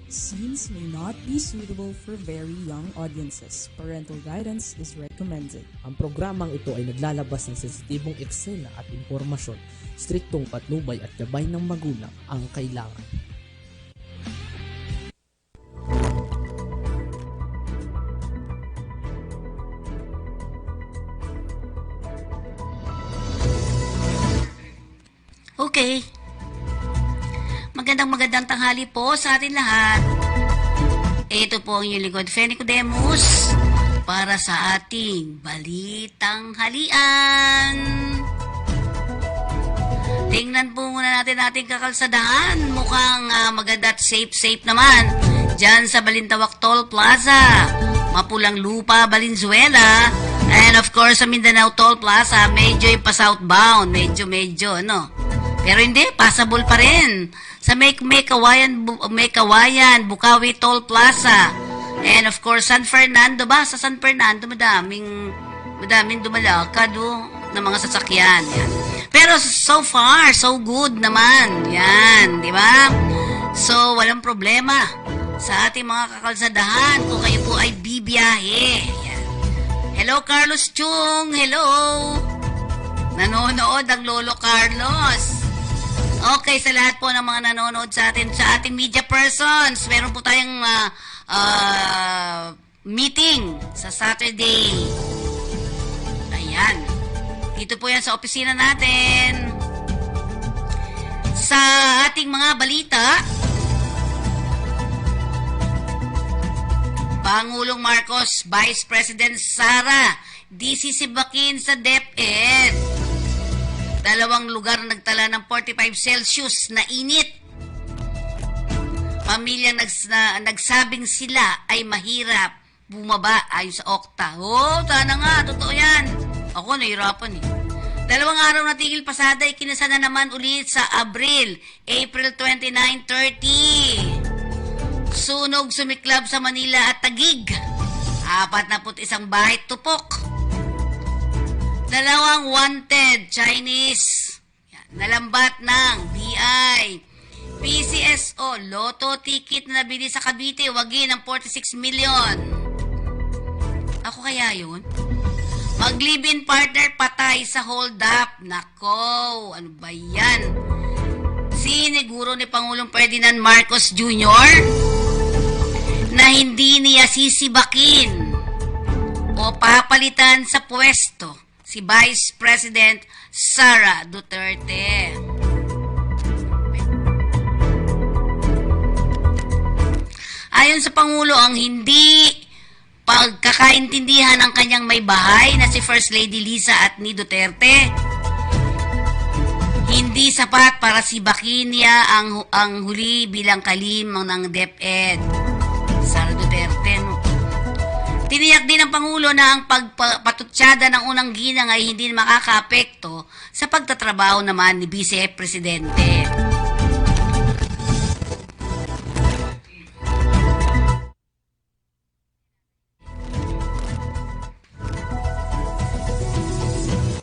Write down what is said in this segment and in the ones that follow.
Scenes may not be suitable for very young audiences. Parental guidance is recommended. Ang programang ito ay naglalabas ng sensitibong eksena at impormasyon. Striktong patnubay at gabay ng magulang ang kailangan. Okay. Magandang tanghali po sa atin lahat. Ito po ang inyong lingkod, Feni Codemus, para sa ating Balitang Halian. Tingnan po muna natin ating kakalsadahan. Mukhang maganda at safe naman. Diyan sa Balintawak Toll Plaza, Mapulang Lupa, Valenzuela, and of course sa Mindanao Toll Plaza, medyo yung pa-southbound, medyo, no? Pero hindi, passable pa rin. Sa May Kawayan, Bukawi Toll Plaza. And of course, San Fernando ba? Sa San Fernando, madaming dumalakad ng mga sasakyan. Yan. Pero so far, so good naman. Yan, di ba? So, walang problema sa ating mga kakalsadahan kung kayo po ay bibiyahe. Yan. Hello, Carlos Chung. Hello. Nanonood ang Lolo Carlos. Okay, sa lahat po ng mga nanonood sa atin, sa ating media persons, meron po tayong meeting sa Saturday. Ayan. Dito po yan sa opisina natin. Sa ating mga balita, Pangulong Marcos, Vice President Sara, di sisibakin sa DepEd. 2 lugar nagtala ng 45 Celsius na init. Pamilyang nagsabing sila ay mahirap bumaba ayon sa Okta. Sana nga, totoo yan. Ako, nahirapan eh. 2 araw na tigil pasada, ikinasa na naman ulit sa April 29, 30. Sunog sumiklab sa Manila at Taguig. 41 bahay tupok. 2 wanted Chinese. Yan, nalambat ng BI. PCSO, Lotto ticket na nabili sa Cavite, wagi ng 46 million. Ako kaya yun? Mag-live-in partner patay sa hold-up. Nako, ano ba yan? Siniguro ni Pangulong Ferdinand Marcos Jr. na hindi niya sisibakin o papalitan sa pwesto si Vice President Sara Duterte. Ayon sa Pangulo, ang hindi pagkakaintindihan ng kanyang may bahay na si First Lady Liza at ni Duterte, hindi sapat para sibakin niya ang huli bilang kalim ng DepEd. Sara Duterte, no? Tiniyak din ng Pangulo na ang pagpatutsada ng unang ginang ay hindi makakaapekto sa pagtatrabaho naman ni Vice Presidente.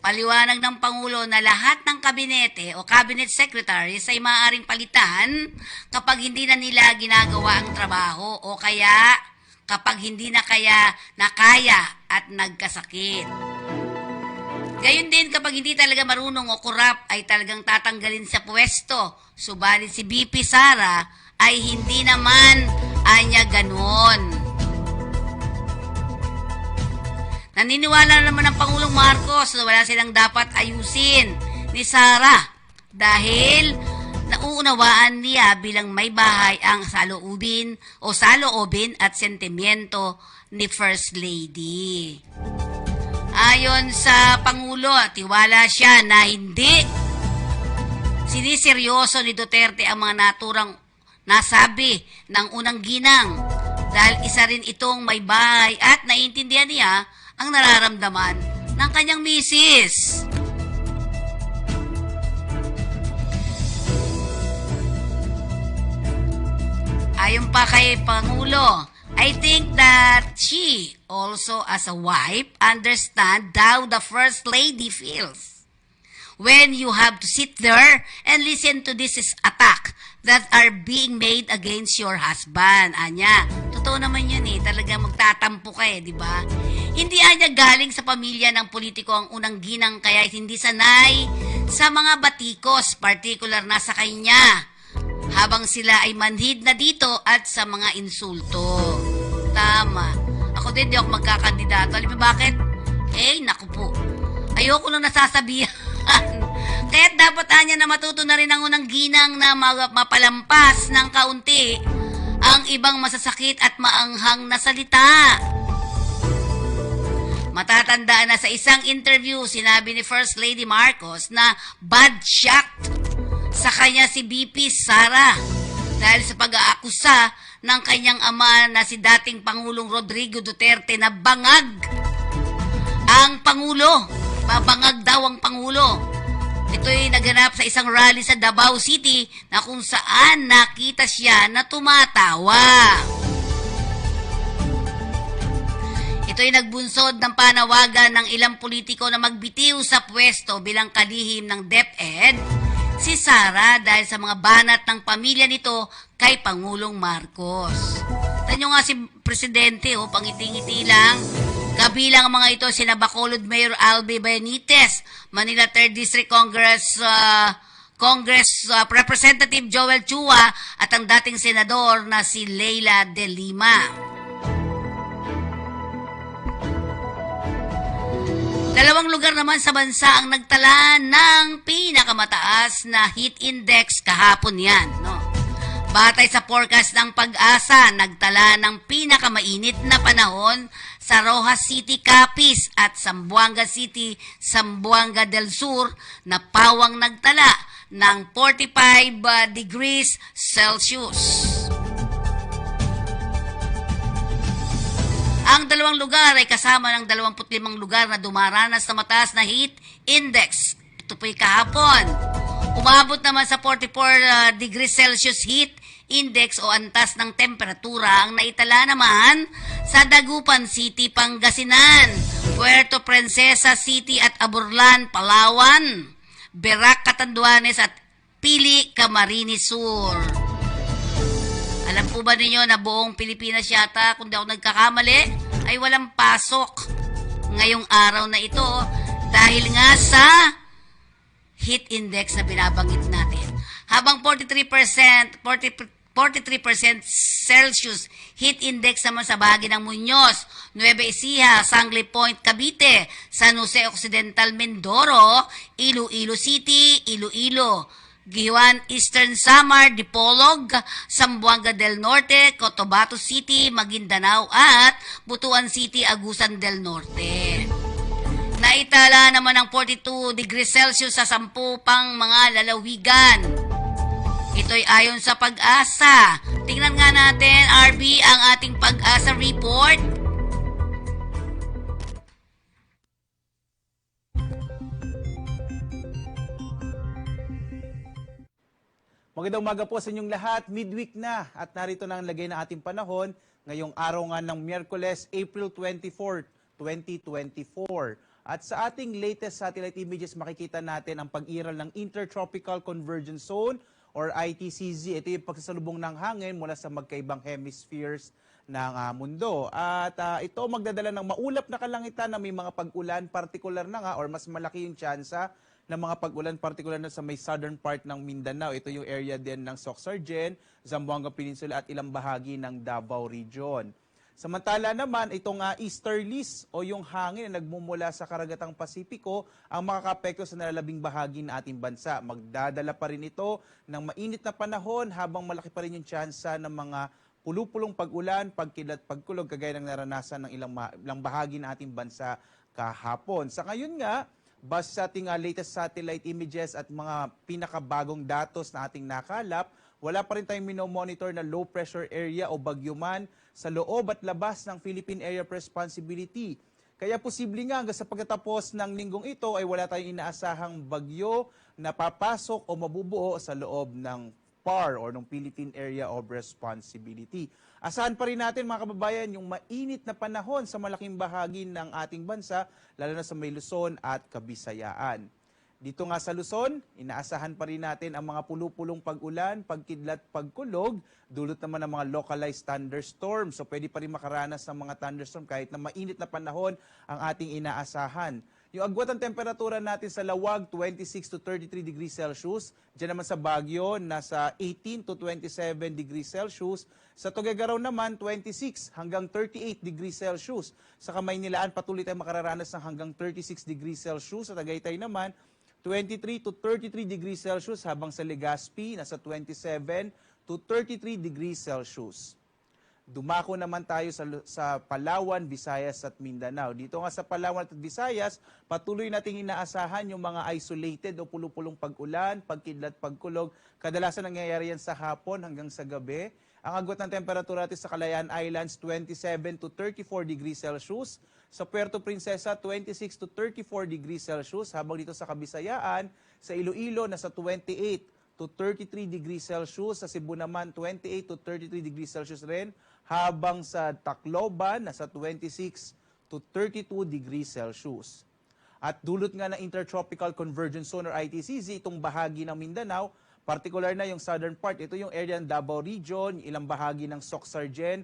Paliwanag ng Pangulo na lahat ng kabinete o cabinet secretaries ay maaaring palitan kapag hindi na nila ginagawa ang trabaho o kaya kapag hindi na nakaya at nagkasakit. Gayun din kapag hindi talaga marunong o kurap ay talagang tatanggalin sa pwesto. Subalit si VP Sara ay hindi naman anya ganon. Naniniwala naman ng Pangulong Marcos na wala silang dapat ayusin ni Sara dahil nauunawaan niya bilang may bahay ang saloobin at sentimiento ni First Lady. Ayon sa Pangulo, tiwala siya na hindi siniseryoso ni Duterte ang mga naturang nasabi ng unang ginang dahil isa rin itong may bahay at naiintindihan niya ang nararamdaman ng kanyang misis. Ayon pa kay Pangulo, I think that she also as a wife understand how the First Lady feels. when you have to sit there and listen to this attack that are being made against your husband. Anya, totoo naman yun eh. Talagang magtatampo ka eh, di ba? Hindi anya galing sa pamilya ng politiko ang unang ginang kaya hindi sanay sa mga batikos, particular na sa kanya. Habang sila ay manhid na dito at sa mga insulto. Tama. Ako din, di ako magkakandidato. Alam mo bakit? Naku po. Ayoko nang nasasabihan. Kaya't dapat anya na matuto na rin ang unang ginang na mapalampas ng kaunti ang ibang masasakit at maanghang na salita. Matatandaan na sa isang interview, sinabi ni First Lady Marcos na bad shot sa kanya si BP Sara dahil sa pag-aakusa ng kanyang ama na si dating Pangulong Rodrigo Duterte na bangag ang Pangulo. Babangag daw ang Pangulo. Ito'y naganap sa isang rally sa Davao City na kung saan nakita siya na tumatawa. Ito'y nagbunsod ng panawagan ng ilang politiko na magbitiw sa pwesto bilang kalihim ng DepEd si Sara dahil sa mga banat ng pamilya nito kay Pangulong Marcos. Tanyo nga si Presidente, pangiti-ngiti lang. Kabilang ang mga ito, sina Bacolod Mayor Albi Benitez, Manila 3rd District Congress Representative Joel Chua at ang dating senador na si Leila De Lima. Dalawang lugar naman sa bansa ang nagtala ng pinakamataas na heat index kahapon yan. No? Batay sa forecast ng Pag-asa, nagtala ng pinakamainit na panahon sa Rojas City, Capiz at Zamboanga City, Zamboanga del Sur na pawang nagtala ng 45 degrees Celsius. Ang dalawang lugar ay kasama ng 25 lugar na dumaranas sa mataas na heat index. Ito po'y kahapon. Umabot naman sa 44 degrees Celsius heat index o antas ng temperatura ang naitala naman sa Dagupan City, Pangasinan, Puerto Princesa City at Aburlan, Palawan, Berac, Catanduanes at Pili, Camarines Sur. Alam po ba ninyo na buong Pilipinas yata, kung di ako nagkakamali, ay walang pasok ngayong araw na ito dahil nga sa heat index na binabanggit natin. Habang 43% Celsius heat index naman sa bahagi ng Muñoz, Nueva Ecija, Sangley Point, Cavite, San Jose Occidental, Mindoro, Iloilo City, Iloilo, Giwan, Eastern Samar, Dipolog, Zamboanga del Norte, Cotabato City, Maguindanao at Butuan City, Agusan del Norte. Naitala naman ang 42 degrees Celsius sa 10 pang mga lalawigan. Ito'y ayon sa Pag-asa. Tingnan nga natin, RB, ang ating Pag-asa report. Magandang umaga po sa inyong lahat. Midweek na at narito na ang lagay ng ating panahon ngayong araw nga ng Miyerkules, April 24, 2024. At sa ating latest satellite images, makikita natin ang pag-iral ng Intertropical Convergence Zone or ITCZ. Ito yung pagsasalubong ng hangin mula sa magkaibang hemispheres ng mundo. At ito magdadala ng maulap na kalangitan na may mga pag-ulan, particular na nga or mas malaki yung tsansa ng mga pag-ulan, particular na sa may southern part ng Mindanao. Ito yung area din ng Soxargen, Zamboanga Peninsula at ilang bahagi ng Davao Region. Samantala naman, itong easterlies o yung hangin na nagmumula sa karagatang Pasipiko ang makakapekto sa nalalabing bahagi ng ating bansa. Magdadala pa rin ito ng mainit na panahon habang malaki pa rin yung tsansa ng mga pulupulong pag-ulan, pagkilat, pagkulog, kagaya ng naranasan ng ilang bahagi ng ating bansa kahapon. Sa ngayon nga, base sa ating latest satellite images at mga pinakabagong datos na ating nakalap, wala pa rin tayong minomonitor na low pressure area o bagyo man sa loob at labas ng Philippine Area of Responsibility. Kaya posible nga hanggang sa pagtatapos ng linggong ito ay wala tayong inaasahang bagyo na papasok o mabubuo sa loob ng PAR or ng Philippine Area of Responsibility. Asahan pa rin natin mga kababayan yung mainit na panahon sa malaking bahagi ng ating bansa, lalo na sa may Luzon at Kabisayaan. Dito nga sa Luzon, inaasahan pa rin natin ang mga pulupulong pag-ulan, pagkidlat, pagkulog, dulot naman ng mga localized thunderstorm. So pwede pa rin makaranas ng mga thunderstorm kahit na mainit na panahon ang ating inaasahan. Yung agwat ng temperatura natin sa Lawag, 26 to 33 degrees Celsius. Diyan naman sa Baguio, nasa 18 to 27 degrees Celsius. Sa Tuguegarao naman, 26 hanggang 38 degrees Celsius. Sa Kamaynilaan, patuloy tayong makararanas ng hanggang 36 degrees Celsius. Sa Tagaytay naman, 23 to 33 degrees Celsius, habang sa Legazpi, nasa 27 to 33 degrees Celsius. Dumako naman tayo sa Palawan, Visayas at Mindanao. Dito nga sa Palawan at Visayas, patuloy nating inaasahan yung mga isolated o pulupulong pag-ulan, pagkidlat, pagkulog. Kadalasan nangyayari yan sa hapon hanggang sa gabi. Ang agwat ng temperatura natin sa Kalayaan Islands, 27 to 34 degrees Celsius. Sa Puerto Princesa, 26 to 34 degrees Celsius. Habang dito sa Kabisayaan, sa Iloilo, nasa 28 to 33 degrees Celsius. Sa Cebu naman, 28 to 33 degrees Celsius rin. Habang sa Tacloban, nasa 26 to 32 degrees Celsius. At dulot nga ng Intertropical Convergence Zone or ITCZ, itong bahagi ng Mindanao, particular na yung southern part, ito yung area ng Davao Region, ilang bahagi ng Soc-Sargen,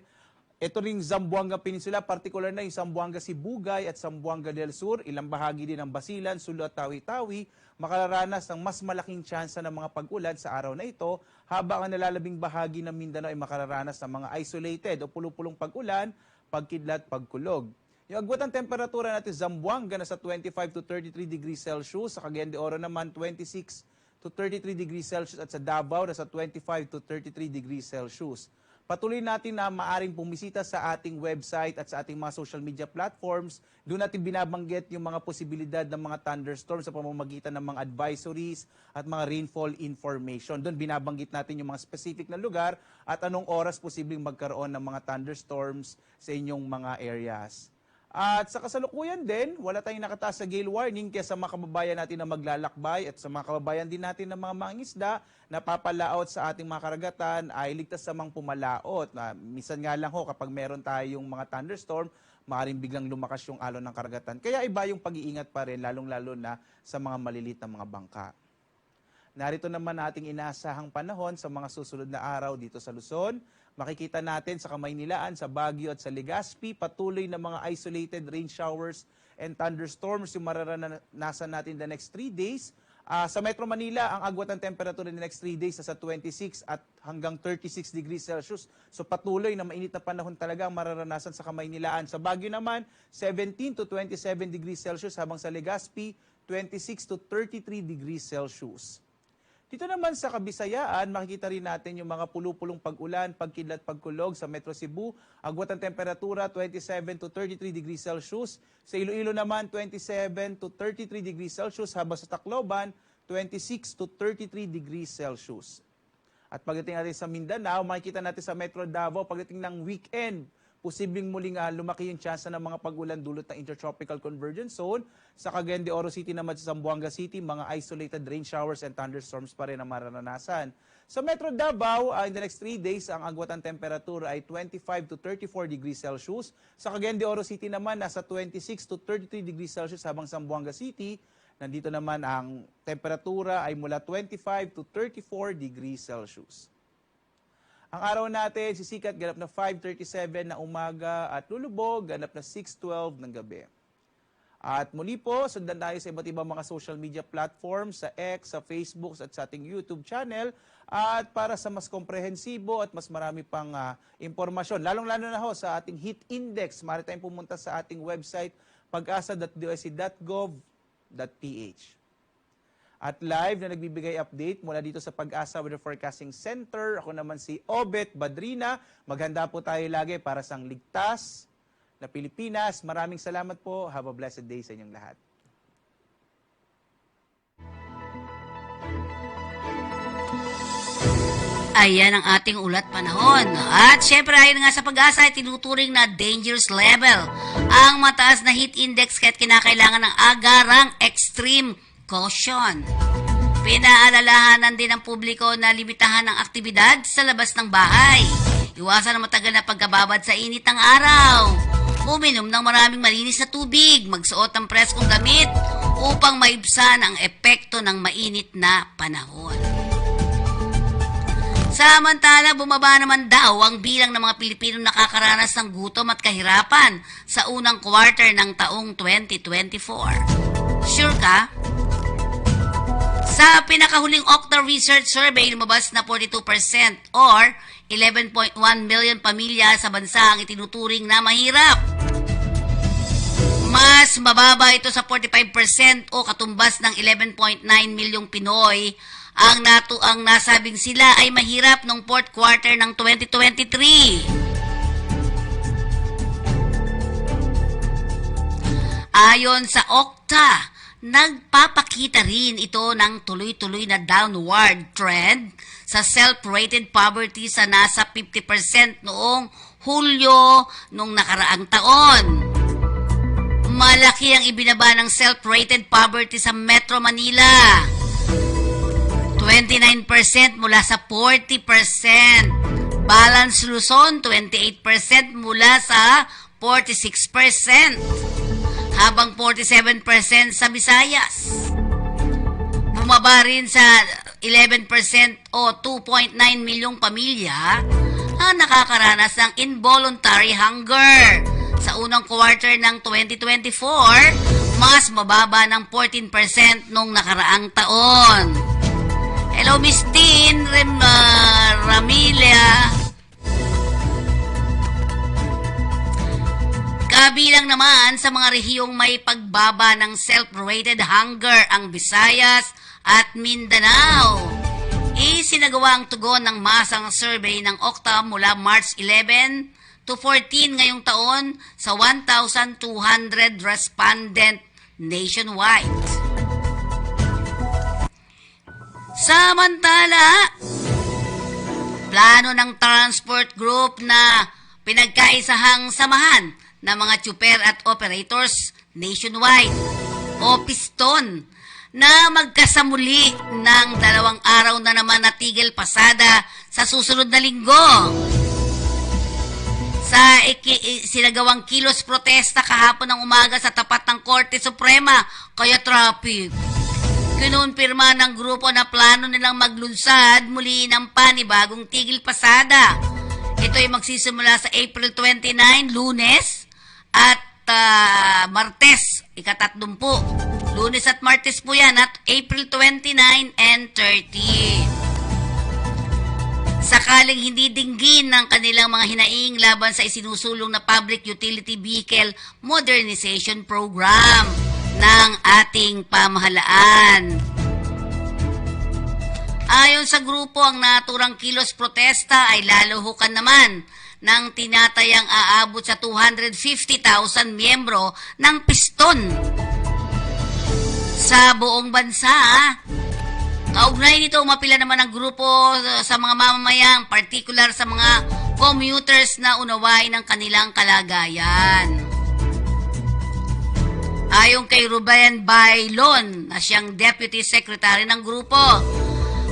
ito ring Zamboanga Peninsula, particular na yung Zamboanga Sibugay at Zamboanga del Sur, ilang bahagi din ng Basilan, Sulu at Tawi-Tawi, makararanas ng mas malaking tsansa ng mga pag-ulan sa araw na ito, habang ang nalalabing bahagi ng Mindanao ay makararanas ng mga isolated o pulupulong pag-ulan, pagkidlat, pagkulog. Yung agwat ng temperatura natin Zamboanga nasa 25 to 33 degrees Celsius, sa Cagayan de Oro naman 26 to 33 degrees Celsius at sa Davao nasa 25 to 33 degrees Celsius. Patuloy natin na maaring bumisita sa ating website at sa ating mga social media platforms. Doon natin binabanggit yung mga posibilidad ng mga thunderstorms sa pamamagitan ng mga advisories at mga rainfall information. Doon binabanggit natin yung mga specific na lugar at anong oras posibleng magkaroon ng mga thunderstorms sa inyong mga areas. At sa kasalukuyan din, wala tayong nakataas sa gale warning kaya sa mga kababayan natin na maglalakbay at sa mga kababayan din natin na mga mangingisda na papalaot sa ating mga karagatan ay ligtas sa mga pumalaot. Minsan nga lang ho kapag meron tayong mga thunderstorm, maaaring biglang lumakas yung alon ng karagatan. Kaya iba yung pag-iingat pa rin, lalong-lalo na sa mga malilit na mga bangka. Narito naman ating inaasahang panahon sa mga susunod na araw dito sa Luzon. Makikita natin sa Kamaynilaan, sa Baguio at sa Legazpi, patuloy na mga isolated rain showers and thunderstorms yung mararanasan natin the next 3 days. Sa Metro Manila, ang agwat ng temperatura in the next 3 days sa 26 at hanggang 36 degrees Celsius. So patuloy na mainit na panahon talaga ang mararanasan sa Kamaynilaan. Sa Baguio naman, 17 to 27 degrees Celsius, habang sa Legazpi, 26 to 33 degrees Celsius. Dito naman sa Kabisayaan, makikita rin natin yung mga pulupulong pag-ulan, pagkidlat, pagkulog sa Metro Cebu. Agwat ng temperatura, 27 to 33 degrees Celsius. Sa Iloilo naman, 27 to 33 degrees Celsius. Habang sa Tacloban, 26 to 33 degrees Celsius. At pagdating natin sa Mindanao, makikita natin sa Metro Davao, pagdating ng weekend, posibleng muling lumaki yung tsansa ng mga pag-ulan dulot ng Intertropical Convergence Zone. Sa Cagayan de Oro City naman sa Zamboanga City, mga isolated rain showers and thunderstorms pa rin ang mararanasan. Sa Metro Davao, in the next 3 days, ang agwat ng temperatura ay 25 to 34 degrees Celsius. Sa Cagayan de Oro City naman, nasa 26 to 33 degrees Celsius, habang sa Zamboanga City, nandito naman ang temperatura ay mula 25 to 34 degrees Celsius. Ang araw natin, sisikat, ganap na 5:37 na umaga at lulubog, ganap na 6:12 ng gabi. At muli po, sundan tayo sa iba't ibang mga social media platforms, sa X, sa Facebook, at sa ating YouTube channel. At para sa mas komprehensibo at mas marami pang impormasyon, lalong-lalo na ho sa ating heat index, maaari tayong pumunta sa ating website, pag-asa.dosc.gov.ph. At live na nagbibigay update mula dito sa Pag-asa Weather Forecasting Center. Ako naman si Obet Badrina. Maghanda po tayo lagi para sa ligtas na Pilipinas. Maraming salamat po. Have a blessed day sa inyong lahat. Ayan ang ating ulat panahon. At syempre, ayon nga sa Pag-asa, ay tinuturing na dangerous level ang mataas na heat index kaya't kinakailangan ng agarang extreme caution. Pinaalalahanan din ng publiko na limitahan ang aktibidad sa labas ng bahay. Iwasan ang matagal na pagkababad sa init ng araw. uminom ng maraming malinis na tubig, magsuot ng preskong damit upang maibsan ang epekto ng mainit na panahon. Samantala, bumaba naman daw ang bilang ng mga Pilipino nakakaranas ng gutom at kahirapan sa unang quarter ng taong 2024. Sure ka? Sa pinakahuling Okta Research Survey, lumabas na 42% or 11.1 million pamilya sa bansa ang itinuturing na mahirap. Mas mababa ito sa 45% o katumbas ng 11.9 milyong Pinoy ang nasabing sila ay mahirap noong fourth quarter ng 2023. Ayon sa Okta, nagpapakita rin ito ng tuloy-tuloy na downward trend sa self-rated poverty sa nasa 50% noong Hulyo nung nakaraang taon. Malaki ang ibinaba ng self-rated poverty sa Metro Manila. 29% mula sa 40%. Balance Luzon, 28% mula sa 46%. Habang 47% sa Visayas. Bumaba rin sa 11% o 2.9 milyong pamilya ang nakakaranas ng involuntary hunger. Sa unang quarter ng 2024, mas mababa ng 14% nung nakaraang taon. Hello, Miss Tin Ramilia. Kabilang naman sa mga rehiyong may pagbaba ng self-rated hunger ang Visayas at Mindanao. Isinagawa ang tugon ng masang survey ng Okta mula March 11 to 14 ngayong taon sa 1,200 respondent nationwide. Samantala, plano ng transport group na pinagkaisahang samahan ng mga tsuper at operators nationwide o piston na magkasamuli ng 2 araw na naman na tigil pasada sa susunod na linggo. Sa sinagawang kilos protesta kahapon ng umaga sa tapat ng Korte Suprema, kaya traffic. Kinumpirma ng grupo na plano nilang maglunsad muli ng panibagong tigil pasada. Ito ay magsisimula sa April 29, Lunes, at Martes, ika-30. Lunes at Martes po yan, at April 29 and 30. Sakaling hindi dinggin ng kanilang mga hinaing laban sa isinusulong na Public Utility Vehicle Modernization Program ng ating pamahalaan. Ayon sa grupo, ang naturang kilos protesta ay laluhukan naman ng tinatayang aabot sa 250,000 miyembro ng piston sa buong bansa. Kaugnay nito, umapila naman ang grupo sa mga mamamayang, particular sa mga commuters na unawain ang kanilang kalagayan. Ayon kay Ruben Bailon, na siyang Deputy Secretary ng grupo,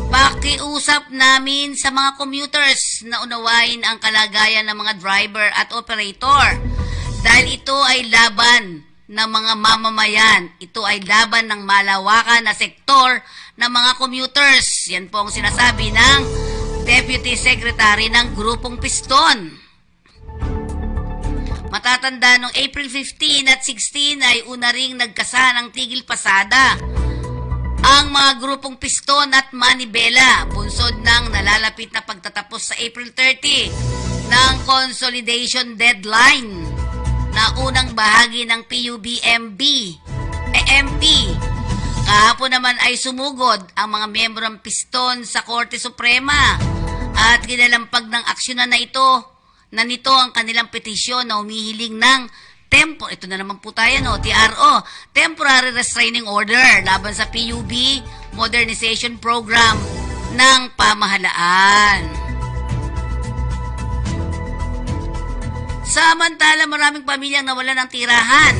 pakiusap namin sa mga commuters na unawain ang kalagayan ng mga driver at operator dahil ito ay laban ng mga mamamayan. Ito ay laban ng malawakan na sektor ng mga commuters. Yan po ang sinasabi ng Deputy Secretary ng Grupong Piston. Matatanda noong April 15 at 16 ay una ring nagkasa ng tigil pasada ang mga grupong Piston at Manibela, bunsod ng nalalapit na pagtatapos sa April 30 ng consolidation deadline na unang bahagi ng PUBMB, MP. Kahapon naman ay sumugod ang mga miyembro ng Piston sa Korte Suprema at ginalampag ng aksyonan na nito ang kanilang petisyon na humihiling ng ito na naman po tayo, TRO, Temporary Restraining Order laban sa PUB Modernization Program ng pamahalaan. Samantala, maraming pamilyang nawalan ng tirahan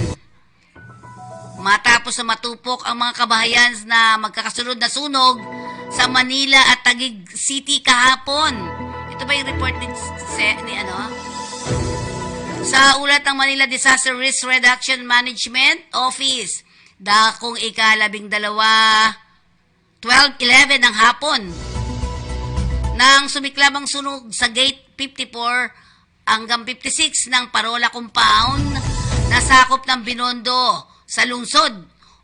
matapos na matupok ang mga kabahayan na magkakasunod na sunog sa Manila at Taguig City kahapon. Ito ba yung report ni Sa ulat ng Manila Disaster Risk Reduction Management Office, dakong ika-12, 12:11 ng hapon, nang sumiklab ang sunog sa Gate 54 hanggang 56 ng Parola Compound na sakop ng Binondo sa lungsod.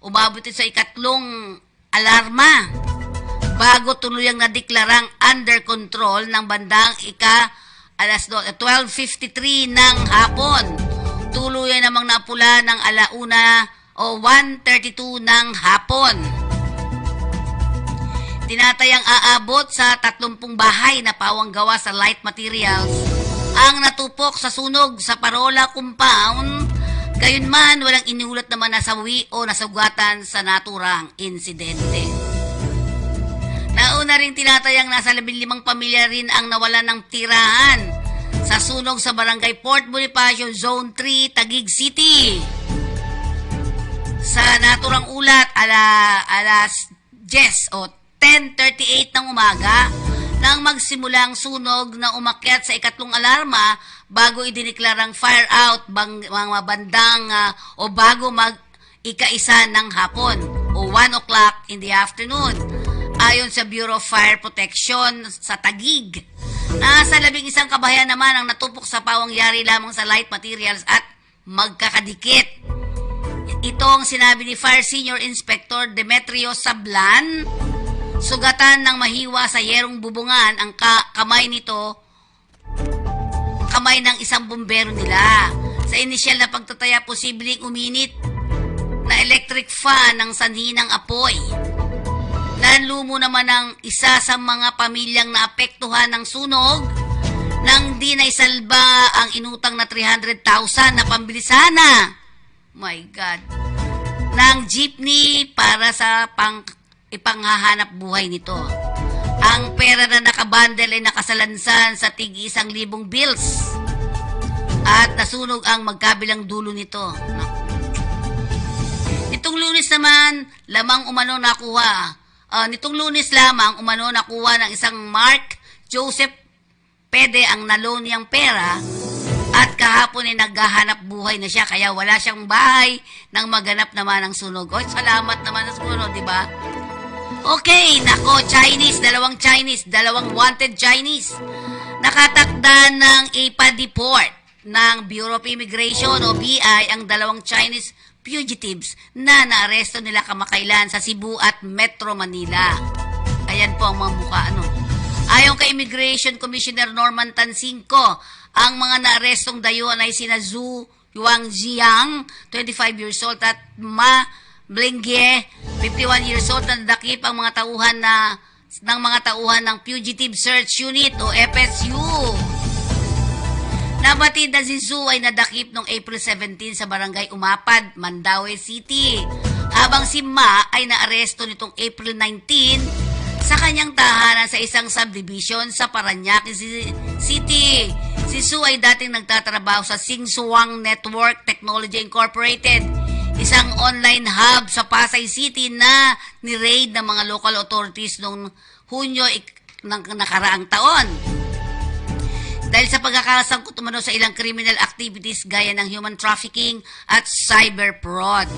Umabot ito sa ikatlong alarma bago tuluyang nadeklarang under control ng bandang alas 12:53 ng hapon. Tuluyan namang napula ng 1:32 ng hapon. Tinatayang aabot sa 30 bahay na pawang gawa sa light materials ang natupok sa sunog sa Parola Compound. Gayunman, walang iniulat naman na sawi o nasugatan sa naturang insidente. Nauna rin tinatayang nasa 15 pamilya rin ang nawalan ng tirahan sa sunog sa Barangay Port Bonifacio, Zone 3, Taguig City. Sa naturang ulat, alas 10 o 10:38 ng umaga, nang magsimula ang sunog na umakyat sa ikatlong alarma bago idineklarang fire out mga bandang o bago ika-1 ng hapon o 1 o'clock in the afternoon. Ayon sa Bureau of Fire Protection sa Taguig, nasa 11 kabahayan naman ang natupok sa pawang yari lamang sa light materials at magkakadikit. Ito ang sinabi ni Fire Senior Inspector Demetrio Sablan. Sugatan ng mahiwa sa yerong bubungan ang kamay ng isang bumbero nila. Sa inisyal na pagtataya, posibleng uminit na electric fan ng sanhi ng apoy. Nanlumo naman ang isa sa mga pamilyang naapektuhan ng sunog nang di naisalba ang inutang na 300,000 na pambili sana. My God. Ng jeepney para sa ipanghahanap buhay nito. Ang pera na nakabundle ay nakasalansan sa tig-1,000 bills at nasunog ang magkabilang dulo nito. Nitong Lunes lamang umano nakuha ng isang Mark Joseph Pede ang naloan niyang pera at kahapon ay naghahanap buhay na siya kaya wala siyang bahay nang maganap naman ang sunog. Oy, salamat naman sa sunog, di ba? Okay, nako, dalawang wanted Chinese. Nakatakda ng ipa-deport ng Bureau of Immigration o BI ang dalawang Chinese fugitives na naaresto nila kamakailan sa Cebu at Metro Manila. Ayan po ang mga mukha, Ayon kay Immigration Commissioner Norman Tansinco, ang mga naarestong dayuhan ay sina Zhu Yuangjiang, 25 years old, at Ma Blingye, 51 years old, na nadakip ang mga tauhan ng Fugitive Search Unit o FSU. Nabatid na si Zhu ay nadakip noong April 17 sa Barangay Umapad, Mandaue City, habang si Ma ay naaresto nitong April 19 sa kanyang tahanan sa isang subdivision sa Parañaque City. Si Zhu ay dating nagtatrabaho sa Singsuang Network Technology Incorporated, isang online hub sa Pasay City na ni-raid ng mga local authorities noong Hunyo ng nakaraang taon. Dahil sa pagkakasangkot umano sa ilang criminal activities gaya ng human trafficking at cyber fraud.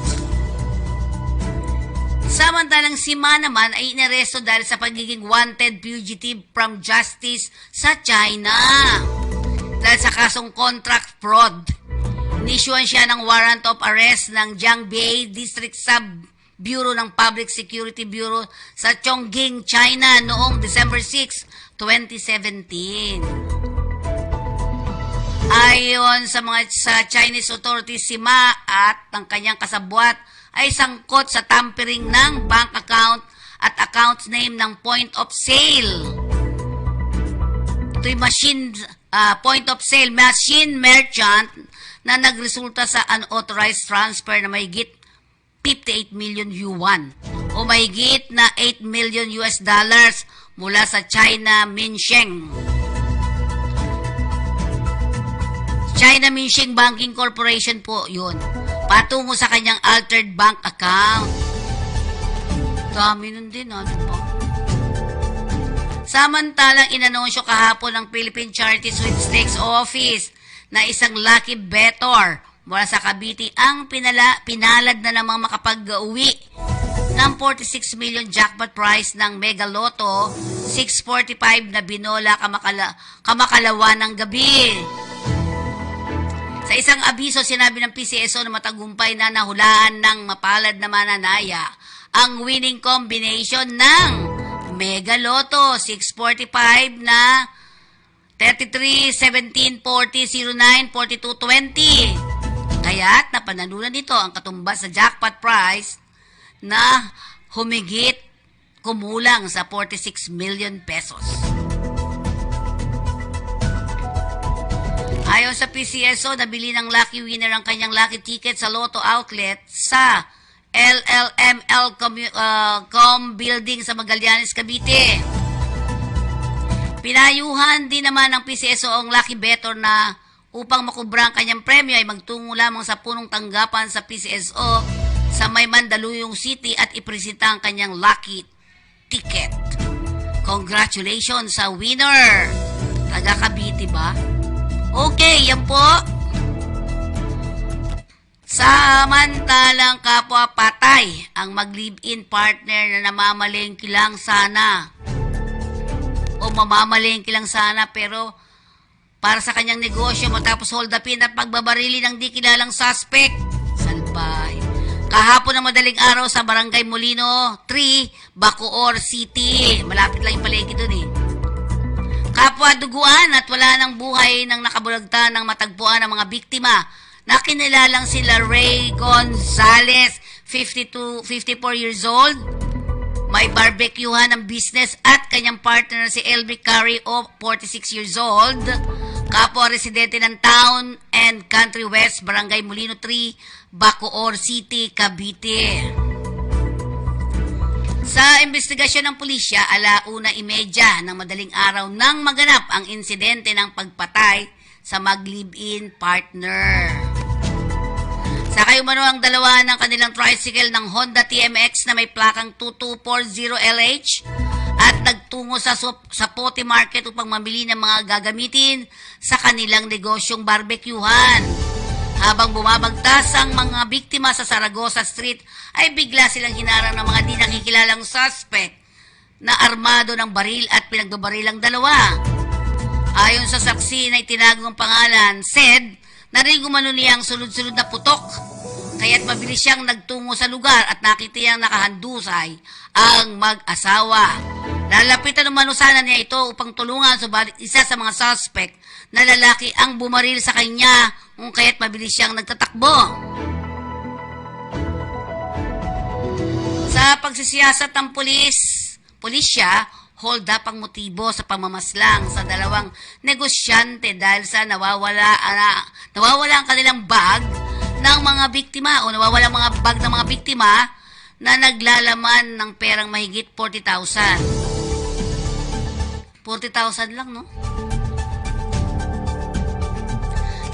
Samantalang si Ma naman ay inaresto dahil sa pagiging wanted fugitive from justice sa China. Dahil sa kasong contract fraud. Inisyuan siya ng warrant of arrest ng Jiangbei District Sub-Bureau ng Public Security Bureau sa Chongqing, China noong December 6, 2017. Ayon sa Chinese authorities, si Ma at ang kanyang kasabwat ay sangkot sa tampering ng bank account at account name ng point of sale. Ito'y point of sale machine merchant na nagresulta sa unauthorized transfer na mahigit 58 million yuan o mahigit na 8 million US dollars mula sa China Minsheng. China Minsheng Banking Corporation po yun. Patungo sa kanyang altered bank account. Dami nun din, diba? Samantalang inanunsyo kahapon ng Philippine Charity Sweepstakes Office na isang lucky better mula sa Cavite ang pinalad na namang makapag-uwi ng 46 million jackpot prize ng Mega Lotto 645 na binola kamakalawa ng gabi. Sa isang abiso, sinabi ng PCSO na matagumpay na nahulaan ng mapalad na mananaya ang winning combination ng Mega Lotto 645 na 33, 17, 40, 09, 42, 20. Kaya't napanalunan nito ang katumbas sa jackpot prize na humigit kumulang sa 46 million pesos. Ayon sa PCSO, nabili ng lucky winner ang kanyang lucky ticket sa Lotto outlet sa LLML Building sa Magallanes, Cavite. Pinayuhan din naman ng PCSO ang lucky better na upang makubra ang kanyang premyo ay magtungo lamang sa punong tanggapan sa PCSO sa may Mandaluyong City at ipresenta ang kanyang lucky ticket. Congratulations sa winner! Taga Cavite ba? Okay, yan po. Samantalang kapwa patay ang mag-live-in partner na namamalengke lang sana o mamamalengke lang sana pero para sa kanyang negosyo matapos hold upin at pagbabarili ng di kilalang suspect. Salbahe. Kahapon ng madaling araw sa Barangay Molino 3, Bacoor City. Malapit lang yung palengke dun eh. Kapwa duguan at wala ng buhay nang nakabulagta ng matagpuan ng mga biktima na kinilalang sila Ray Gonzalez, 54 years old, may barbecuehan ng business at kanyang partner si Elby Curry o 46 years old, kapwa residente ng Town and Country West, Barangay Molino 3, Bacoor City, Cavite. Sa investigasyon ng pulisya, 1:30 ng madaling araw nang maganap ang insidente ng pagpatay sa mag-live-in partner. Sakay umano ang dalawa ng kanilang tricycle ng Honda TMX na may plakang 2240LH at nagtungo sa Pote Market upang mamili ng mga gagamitin sa kanilang negosyong barbecuehan. Habang bumabagtas ang mga biktima sa Zaragoza Street, ay bigla silang hinarang ng mga di nakikilalang suspect na armado ng baril at pinagbabaril ang dalawa. Ayon sa saksi na itinagong pangalan, said, narinig umano niya ang sunod-sunod na putok, kaya't mabilis siyang nagtungo sa lugar at nakita niyang nakahandusay ang mag-asawa. Lalapitan umano sana niya ito upang tulungan, subalit isa sa mga suspect na lalaki ang bumaril sa kanya kung kaya't mabilis siyang nagtatakbo. Sa pagsisiyasat ng pulisya, hold up ang motibo sa pamamaslang sa dalawang negosyante dahil sa nawawala ang kanilang bag ng mga biktima o nawawala ang mga bag ng mga biktima na naglalaman ng perang mahigit 40,000. 40,000 lang, no?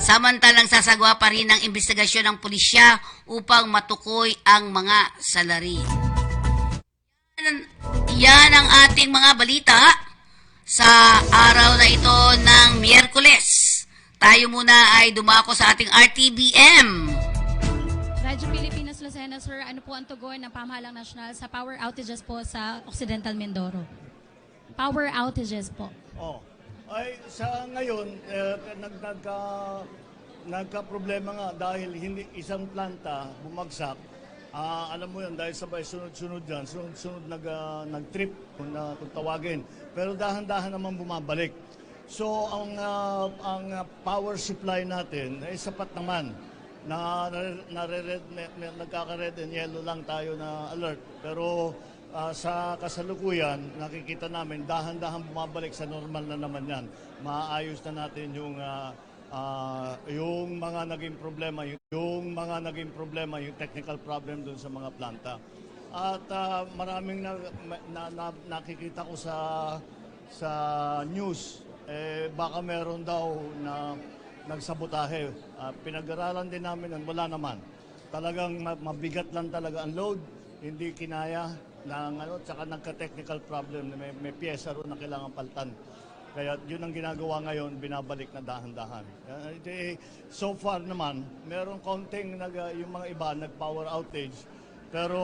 Samantalang sasagawa pa rin ang investigasyon ng pulisya upang matukoy ang mga salarin. Yan ang ating mga balita sa araw na ito ng Miyerkules. Tayo muna ay dumako sa ating RTBM. Radyo Pilipinas Lucena, sir, ano po ang tugon ng pamahalang nasyonal sa power outages po sa Occidental Mindoro? Power outages po. Ay sa ngayon nagka-problema nga dahil hindi isang planta bumagsak. Alam mo yan, dahil sabay sunod-sunod yan, sunod-sunod nag-trip kung tawagin. Pero dahan-dahan naman bumabalik. So ang power supply natin ay sapat naman na nagkaka-red and yellow lang tayo na alert. Pero sa kasalukuyan, nakikita namin dahan-dahan bumabalik sa normal na naman yan. Maayos na natin yung mga naging problema, yung technical problem dun sa mga planta. At maraming nakikita ko sa news, baka meron daw na nagsabotahe. Pinag-aralan din namin yan, wala naman. Talagang mabigat lang talaga ang load, hindi kinaya ng tsaka nagka-technical problem, may pyesa ro na kailangan paltan. Kaya yun ang ginagawa ngayon, binabalik na dahan-dahan. So far naman, meron konting yung mga iba nag-power outage. Pero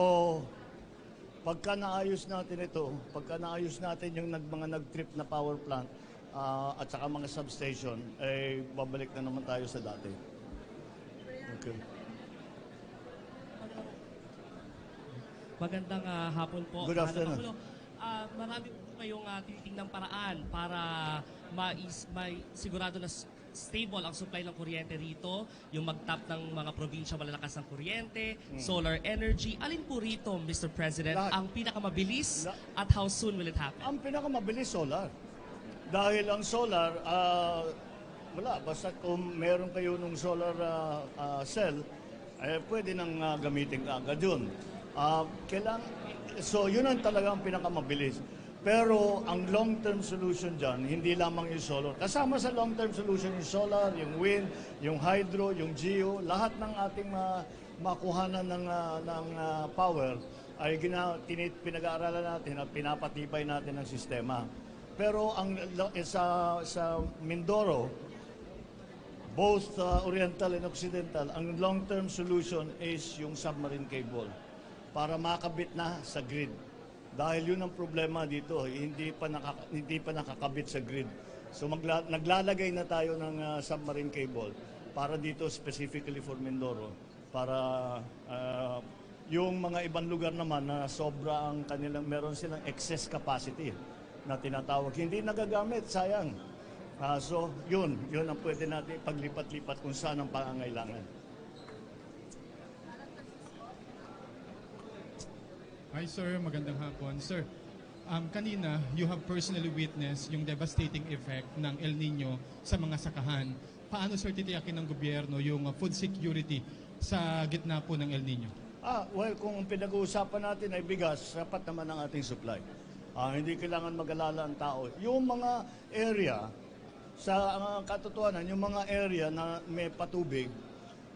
pagka naayos natin ito, pagka naayos natin yung mga nag-trip na power plant at saka mga substation, babalik na naman tayo sa dati. Okay. Magandang hapon po. Good afternoon. Pangulo. Marami po kayong tinitingnang paraan para sigurado na stable ang supply ng kuryente rito, yung mag-tap ng mga probinsya malalakas ng kuryente, solar energy. Alin po rito, Mr. President, Lahat. ang pinakamabilis at how soon will it happen? Ang pinakamabilis solar. Dahil ang solar, wala. Basta kung meron kayo ng solar cell, pwede nang gamitin agad yun. So yun ang talagang pinakamabilis. Pero ang long-term solution dyan, hindi lamang yung solar. Kasama sa long-term solution yung solar, yung wind, yung hydro, yung geo, lahat ng ating makuhanan ng power ay pinag-aaralan natin at pinapatibay natin ang sistema. Pero sa Mindoro, both Oriental and Occidental, ang long-term solution is yung submarine cable para makabit na sa grid. Dahil yun ang problema dito, hindi pa nakakabit sa grid. So naglalagay na tayo ng submarine cable para dito specifically for Mindoro, para yung mga ibang lugar naman na sobra ang kanilang, meron silang excess capacity na tinatawag, hindi nagagamit, sayang. So yun ang pwede natin paglipat-lipat kung saan ang pangangailangan. Hi sir, magandang hapon. Sir, kanina you have personally witnessed yung devastating effect ng El Nino sa mga sakahan. Paano sir titiyakin ng gobyerno yung food security sa gitna po ng El Nino? Well, kung pinag-uusapan natin ay bigas, sapat naman ang ating supply. Hindi kailangan mag-alala ang tao. Yung mga area, sa katotohanan, yung mga area na may patubig,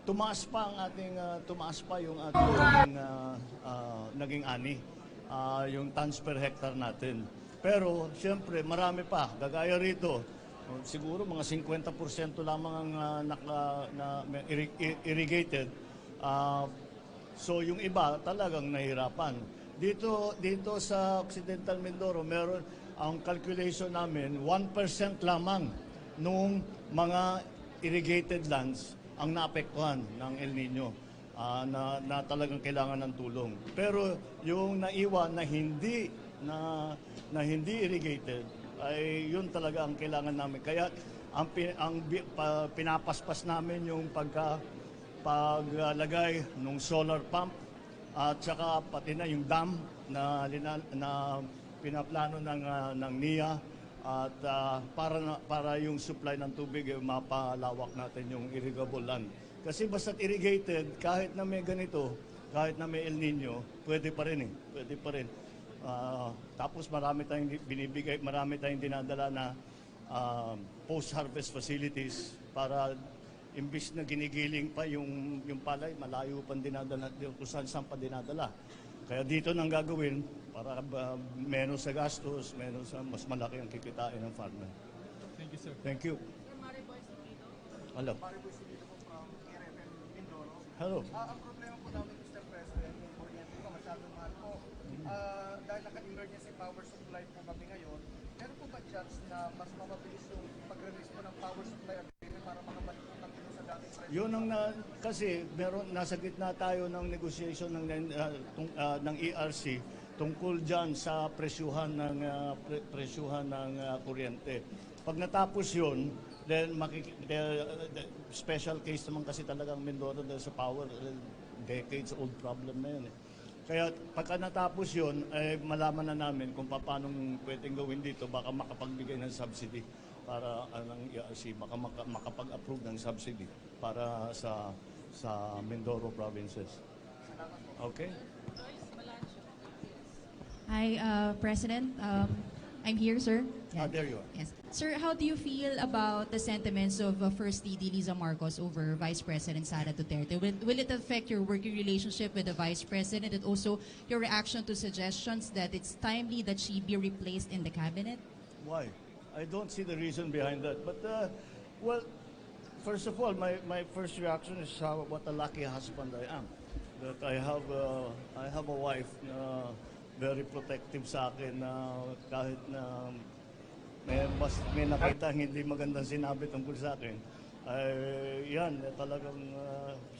tumaas pa yung ating naging ani, yung tons per hectare natin. Pero siyempre marami pa, gagaya rito, siguro mga 50% lamang ang irrigated. So yung iba talagang nahirapan. Dito sa Occidental Mindoro, meron ang calculation namin 1% lamang nung mga irrigated lands ang naapektuhan ng El Nino na talagang kailangan ng tulong. Pero yung naiwan na hindi irrigated ay yun talaga ang kailangan namin. Kaya pinapaspas namin yung paglagay ng solar pump at saka pati na yung dam na pinaplano ng NIA at para yung supply ng tubig mapalawak natin yung irrigable land. Kasi basta't irrigated, kahit na may ganito, kahit na may El Nino, pwede pa rin. Tapos marami tayong binibigay, marami tayong dinadala na post-harvest facilities para imbis na ginigiling pa yung palay, malayo pang dinadala, kung saan pa dinadala. Kaya dito nang gagawin para menos sa gastos, mas malaki ang kikitain ng farmer. Thank you, sir. Thank you. Hello. Hello. Ang problema po namin, Mr. President, yung kuryente po, masyadong mahal po. Dahil naka-emergency power supply po kami ngayon, meron po ba chance na mas mapabilis yung pag-release po ng power supply agreement para makabalik po kami sa dating presyo? Yun ang kasi nasa gitna tayo ng negotiation ng ERC tungkol diyan sa presyuhan ng kuryente. Pag natapos yun, then special case naman kasi talagang Mindoro dahil sa power, decades old problem na yun. Kaya pagka natapos yun, malaman na namin kung paano pwedeng gawin dito, baka makapagbigay ng subsidy para ng ERC, baka makapag-approve ng subsidy para sa Mindoro provinces. Okay? Hi, President. I'm here, sir. There you are. Yes. Sir, how do you feel about the sentiments of First Lady Liza Marcos over Vice President Sara Duterte? Will it affect your working relationship with the Vice President and also your reaction to suggestions that it's timely that she be replaced in the cabinet? Why? I don't see the reason behind that. But, well, first of all, my first reaction is what a lucky husband I am. That I have a wife na very protective sa akin na kahit na may nakita hindi magandang sinabi tungkol sa akin, talagang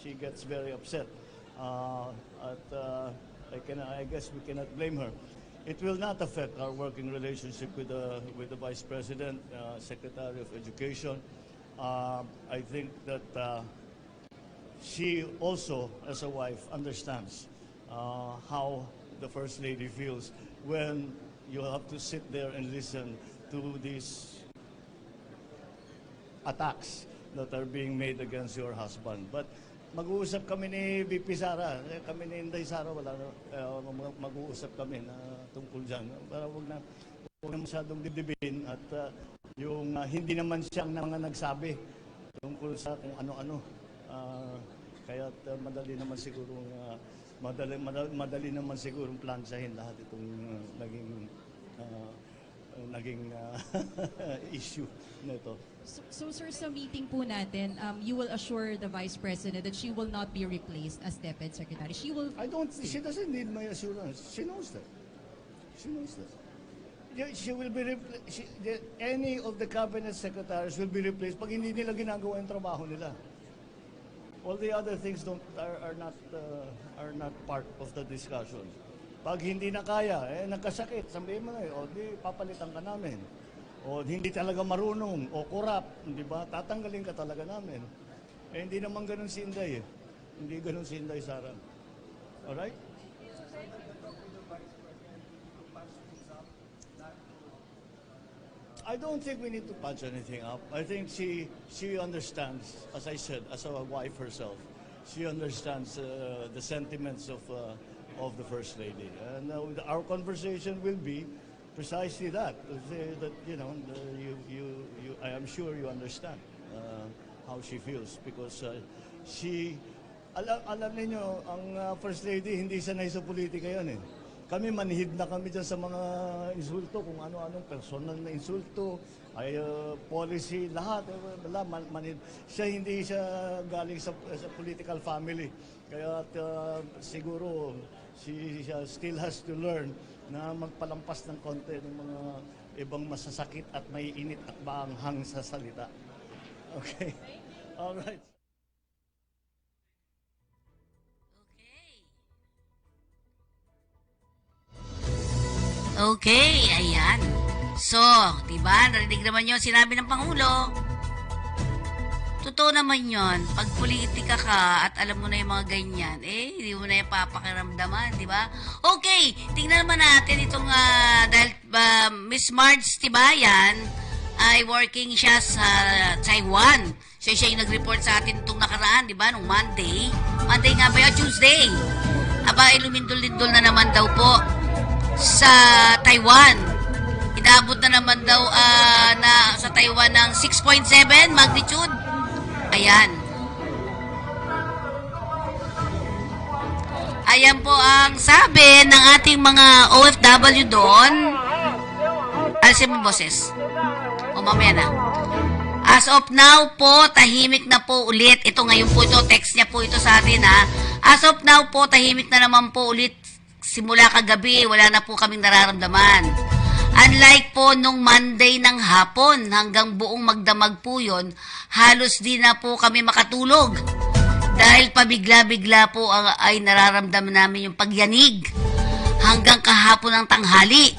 she gets very upset. I guess we cannot blame her. It will not affect our working relationship with the Vice President, Secretary of Education. I think that she also, as a wife, understands how the First Lady feels when you have to sit there and listen to these attacks that are being made against your husband. But mag-uusap kami ni VP Sara, kami ni Inday Sara, mag-uusap kami na tungkol dyan. Para huwag na masyadong dibdibin at yung hindi naman siyang mga nagsabi tungkol sa kung ano-ano. Kaya madali naman siguro madali naman siguro plansahin lahat itong naging issue nito. So sir, sa meeting po natin, you will assure the Vice President that she will not be replaced as DepEd Secretary. She doesn't need my assurance. She knows that. She knows that. She will be any of the cabinet secretaries will be replaced pag hindi nila ginagawa yung trabaho nila. All the other things are not part of the discussion. Pag hindi na kaya, nagkasakit, sabihin mo na, di papalitan ka namin. O hindi talaga marunong, o corrupt, di ba? Tatanggalin ka talaga namin. Hindi naman ganun si Inday eh. Hindi ganun si Inday Sara. Alright? I don't think we need to patch anything up. I think she understands, as I said, as a wife herself, she understands the sentiments of the First Lady. And our conversation will be precisely that. To say that, I am sure you understand how she feels because alam ninyo, ang First Lady hindi sanay sa politika yan eh. Kami manhid na kami dyan sa mga insulto, kung ano-anong personal na insulto, policy, lahat. Manhid. Hindi siya galing sa political family. Kaya siguro she still has to learn na magpalampas ng konti ng mga ibang masasakit at may init at maanghang sa salita. Okay? All right. Okay, ayan. So, diba, narinig naman yun sinabi ng Pangulo. Totoo naman yun. Pag politika ka at alam mo na yung mga ganyan, hindi mo na yung papakiramdaman, diba? Okay, tingnan naman natin itong, dahil Miss Marge Tibayan ay working siya sa Taiwan. Siya yung nag-report sa atin itong nakaraan, diba, nung Monday. Monday nga ba yun? Tuesday. Aba, lumindol-lindol na naman daw po sa Taiwan. Inaabot na naman daw na sa Taiwan ng 6.7 magnitude. Ayan. Ayan po ang sabi ng ating mga OFW doon. Alisin mo boses. O mamaya na. As of now po, tahimik na po ulit. Ito ngayon po ito, text niya po ito sa atin ha. As of now po, tahimik na naman po ulit. Simula kagabi, wala na po kaming nararamdaman. Unlike po nung Monday ng hapon, hanggang buong magdamag po yun, halos di na po kami makatulog. Dahil pabigla-bigla po ay nararamdaman namin yung pagyanig hanggang kahapon ng tanghali.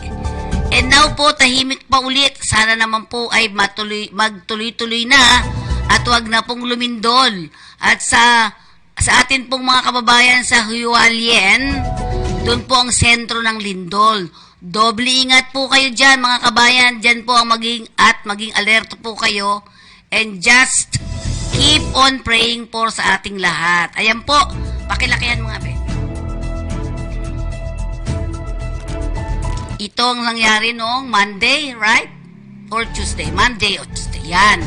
And now po, tahimik pa ulit. Sana naman po ay magtuloy-tuloy na at wag na pong lumindol. At sa atin pong mga kababayan sa Hualien, doon po ang sentro ng lindol. Doble ingat po kayo dyan, mga kabayan. Dyan po ang maging alerto po kayo. And just keep on praying for sa ating lahat. Ayan po, pakilakihan mga be. Ito ang nangyari noong Monday, right? Or Tuesday. Monday or Tuesday. Yan.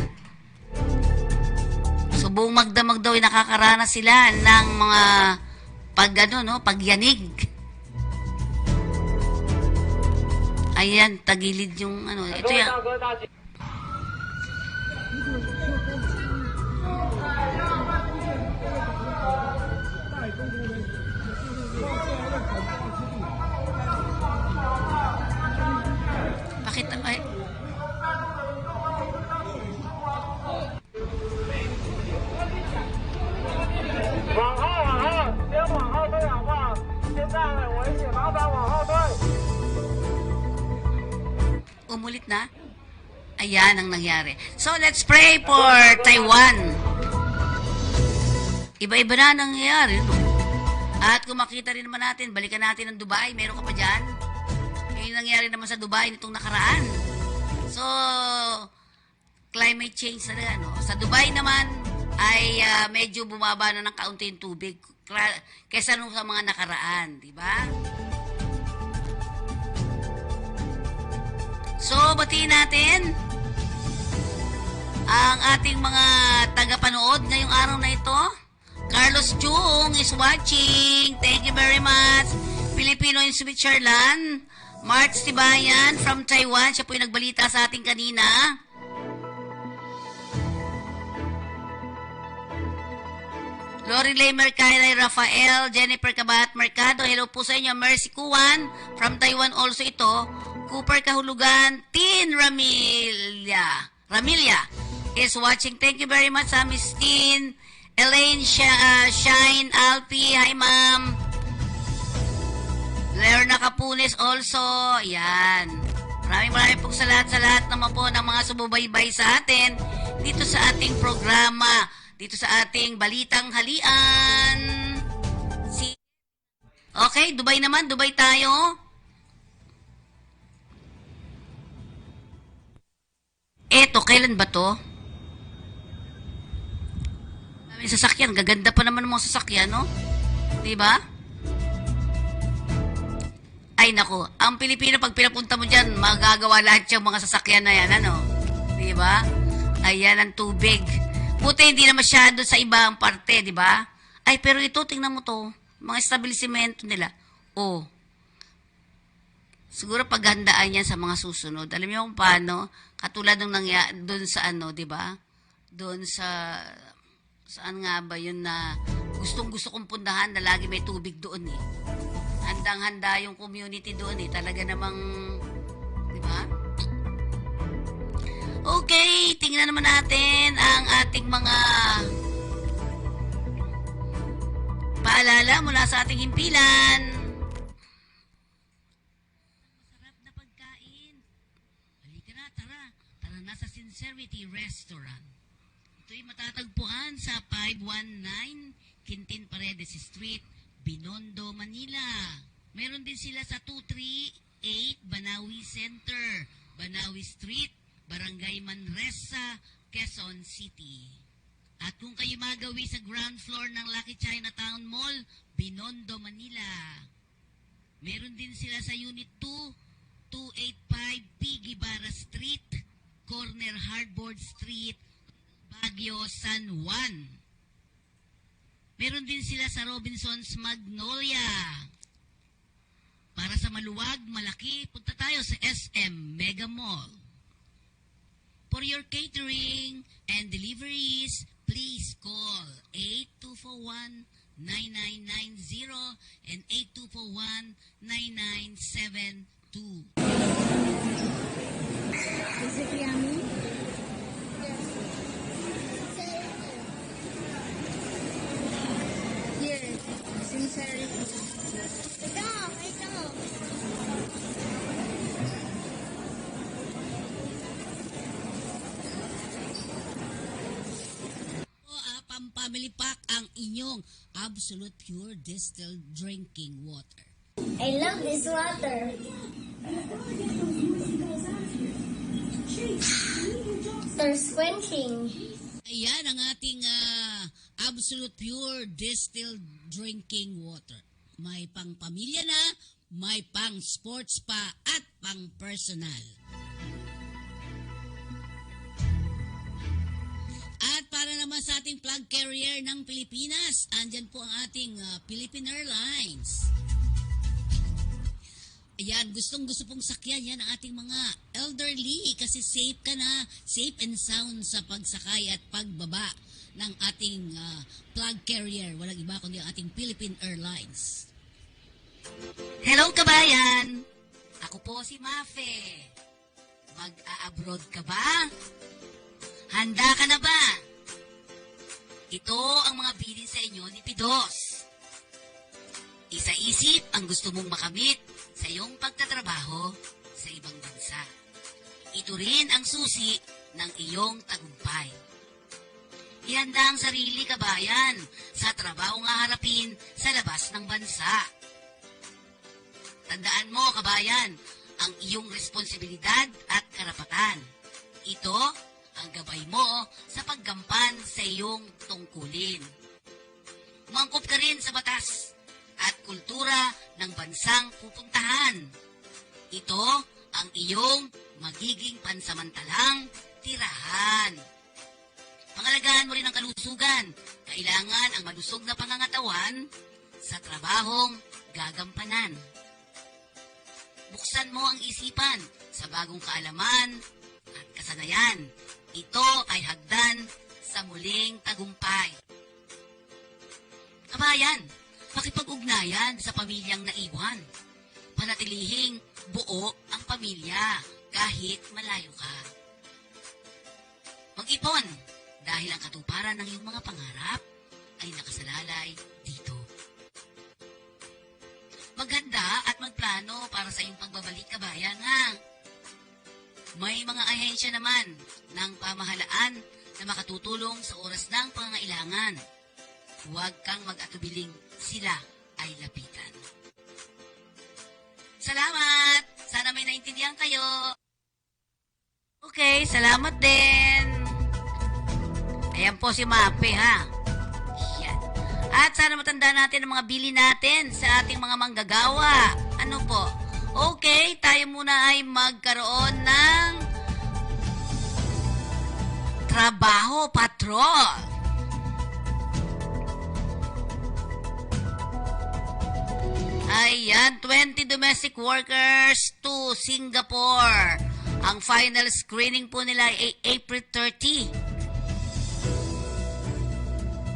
So, buong magdamag daw ay nakakaranas sila ng mga pagyanig. Ayan, tagilid yung ito yan. Bakit? Ay, umulit na? Ayan ang nangyari. So, let's pray for Taiwan. Iba-iba na ang nangyayari, no? At kung makita rin naman natin, balikan natin ang Dubai. Meron ka pa dyan? Yung nangyari naman sa Dubai nitong nakaraan. So, climate change na no? Sa Dubai naman, ay medyo bumaba na ng kaunti yung tubig kesa nung sa mga nakaraan, di ba? So, batiin natin ang ating mga tagapanood ngayong araw na ito. Carlos Chung is watching. Thank you very much. Filipino in Switzerland. March Tibayan from Taiwan. Siya po yung nagbalita sa ating kanina. Lorelei Mercado, Rafael, Jennifer Kabat Mercado. Hello po sa inyo. Mercy Kuwan from Taiwan also ito. Cooper Kahulugan, Tin Ramilia is watching. Thank you very much, Miss Tin. Elaine Shine Alpi, hi ma'am. Lerna Capunes also, yan. Maraming pong sa lahat naman po ng mga sumubaybay sa atin dito sa ating programa, dito sa ating Balitang Halian. Okay, Dubai naman, Dubai tayo. Eto, kailan ba to? May sasakyan, gaganda pa naman ng mga sasakyan, no? Diba? Ay, nako, ang Pilipino, pag pinapunta mo dyan, magagawa lahat yung mga sasakyan na yan, ano? Diba? Ayan ang tubig. Buti hindi na masyado sa ibang parte, diba? Ay, pero ito, tingnan mo to. Mga establishmento nila. Oh. Siguro paghandaan yan sa mga susunod. Alam niyo kung paano? Katulad ng nangyari doon sa ano, di ba? Doon sa saan nga ba yun na gustong-gusto kong puntahan na lagi may tubig doon eh. Handang-handa yung community doon eh. Talaga namang, di ba? Okay, tingnan naman natin ang ating mga paalala mula sa ating himpilan. Sincerity Restaurant. Ito'y matatagpuan sa 519 Quintin Paredes Street, Binondo, Manila. Meron din sila sa 238 Banawi Center, Banawi Street, Barangay Manresa, Quezon City. At kung kayo magawi sa ground floor ng Lucky Chinatown Mall, Binondo, Manila. Meron din sila sa Unit 2, 285 P. Guevara Street, Corner Hardboard Street, Baguio, San Juan. Meron din sila sa Robinson's Magnolia. Para sa maluwag, malaki, punta tayo sa SM Mega Mall. For your catering and deliveries, please call 8241-9990 and 8241-9972. Is it yummy? Yes, sincerity. Ito. Pampamily Pack ang inyong absolute pure distilled drinking water. I love this water. Thirst quenching. Ayan ang ating absolute pure distilled drinking water. May pang pamilya na, may pang sports pa at pang personal. At para naman sa ating flag carrier ng Pilipinas, andyan po ang ating Philippine Airlines. Ayan, gustong-gusto pong sakyan yan ang ating mga elderly kasi safe ka na, safe and sound sa pagsakay at pagbaba ng ating plug carrier. Walang iba kundi ang ating Philippine Airlines. Hello, kabayan! Ako po si Mafe. Mag-a-abroad ka ba? Handa ka na ba? Ito ang mga bilin sa inyo ni Pidos. Isa-isip ang gusto mong makamit sa iyong pagtatrabaho sa ibang bansa. Ito rin ang susi ng iyong tagumpay. Ihanda ang sarili, kabayan, sa trabaho nga harapin sa labas ng bansa. Tandaan mo, kabayan, ang iyong responsibilidad at karapatan. Ito ang gabay mo sa paggampan sa iyong tungkulin. Umangkop ka rin sa batas at kultura ng bansang pupuntahan. Ito ang iyong magiging pansamantalang tirahan. Pangalagaan mo rin ang kalusugan. Kailangan ang malusog na pangangatawan sa trabahong gagampanan. Buksan mo ang isipan sa bagong kaalaman at kasanayan. Ito ay hagdan sa muling tagumpay. Kabayan, pakipag-ugnayan sa pamilyang naiwan. Panatilihing buo ang pamilya kahit malayo ka. Mag-ipon dahil ang katuparan ng iyong mga pangarap ay nakasalalay dito. Maghanda at magplano para sa iyong pagbabalik, kabayan, ha? May mga ahensya naman ng pamahalaan na makatutulong sa oras ng pangangailangan. Huwag kang mag-atubiling sila ay lapitan. Salamat! Sana may naintindihan kayo. Okay, salamat din. Ayan po si Mape, ha? Yan. At sana matanda natin ang mga bili natin sa ating mga manggagawa. Ano po? Okay, tayo muna ay magkaroon ng trabaho patrol. Ayan, 20 domestic workers to Singapore. Ang final screening po nila ay April 30.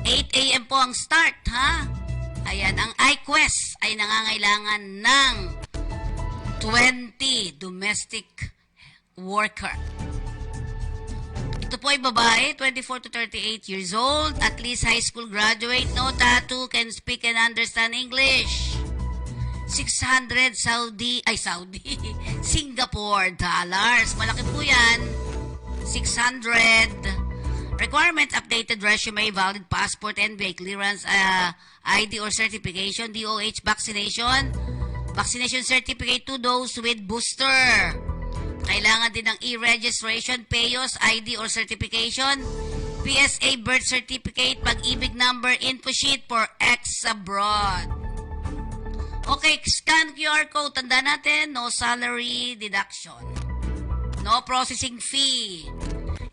8 a.m. po ang start, ha? Ayan, ang iQuest ay nangangailangan ng 20 domestic worker. Ito po ay babae, 24 to 38 years old, at least high school graduate, no tattoo, can speak and understand English. 600 Singapore dollars. Malaki po yan. 600. Requirements, updated resume, valid passport, NBA clearance, ID or certification, DOH vaccination, vaccination certificate, 2 dose with booster. Kailangan din ng e-registration, PAYOS, ID or certification, PSA birth certificate, pag-ibig number, info sheet for ex abroad. Okay, scan QR code. Tanda natin, no salary deduction. No processing fee.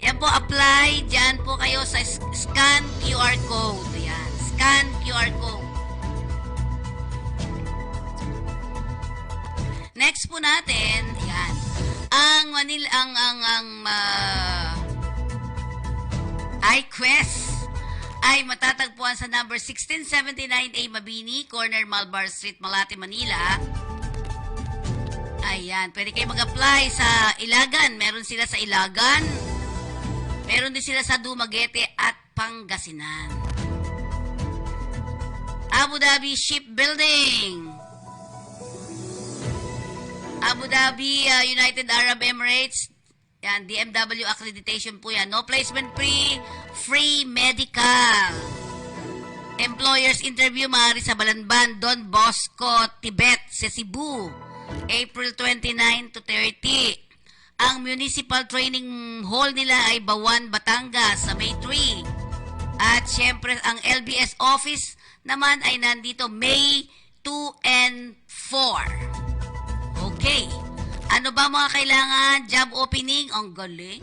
Yan po, apply. Diyan po kayo sa scan QR code. Yan, scan QR code. Next po natin, yan. Ang iQuest ay matatagpuan sa number 1679A Mabini, corner Malbar Street, Malate, Manila. Ayan, pwede kayo mag-apply sa Ilagan. Meron sila sa Ilagan. Meron din sila sa Dumaguete at Pangasinan. Abu Dhabi Shipbuilding. Abu Dhabi, United Arab Emirates. Yan, DMW accreditation po yan. No placement free medical. Employers interview, maaari sa Balanban, Don Bosco, Tibet, sa Cebu. April 29 to 30. Ang municipal training hall nila ay Bawan, Batangas, sa May 3. At syempre, ang LBS office naman ay nandito May 2 and 4. Okay. Ano ba mga kailangan? Job opening, ang galing.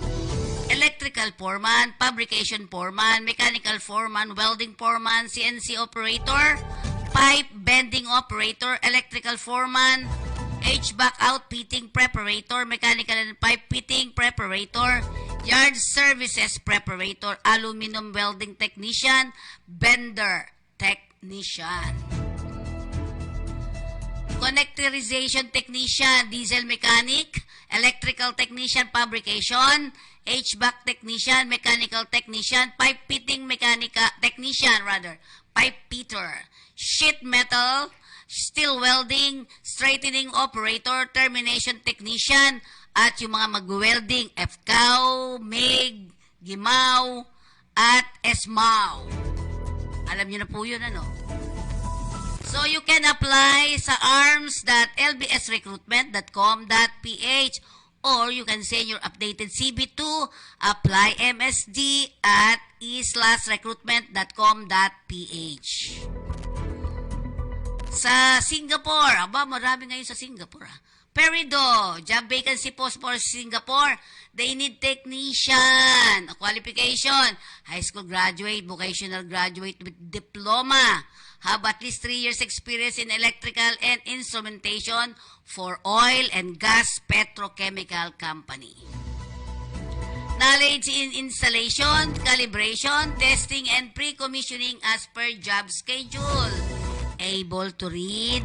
Electrical foreman, fabrication foreman, mechanical foreman, welding foreman, CNC operator, pipe bending operator, electrical foreman, HVAC outfitting preparator, mechanical and pipe fitting preparator, yard services preparator, aluminum welding technician, bender technician. Connectorization technician, diesel mechanic, electrical technician fabrication, HVAC technician, mechanical technician, pipe fitting technician, pipe fitter, sheet metal, steel welding, straightening operator, termination technician, at yung mga mag-welding, FCAW, MIG, GIMAW, at SMAW. Alam nyo na po yun, ano? So, you can apply sa arms.lbsrecruitment.com.ph or you can send your updated CV to applymsd at e/recruitment.com.ph. Sa Singapore, marami ngayon sa Singapore. Peridot, job vacancy post for Singapore. They need technician. Qualification, high school graduate, vocational graduate with diploma. Have at least 3 years experience in electrical and instrumentation for oil and gas petrochemical company. Knowledge in installation, calibration, testing, and pre-commissioning as per job schedule. Able to read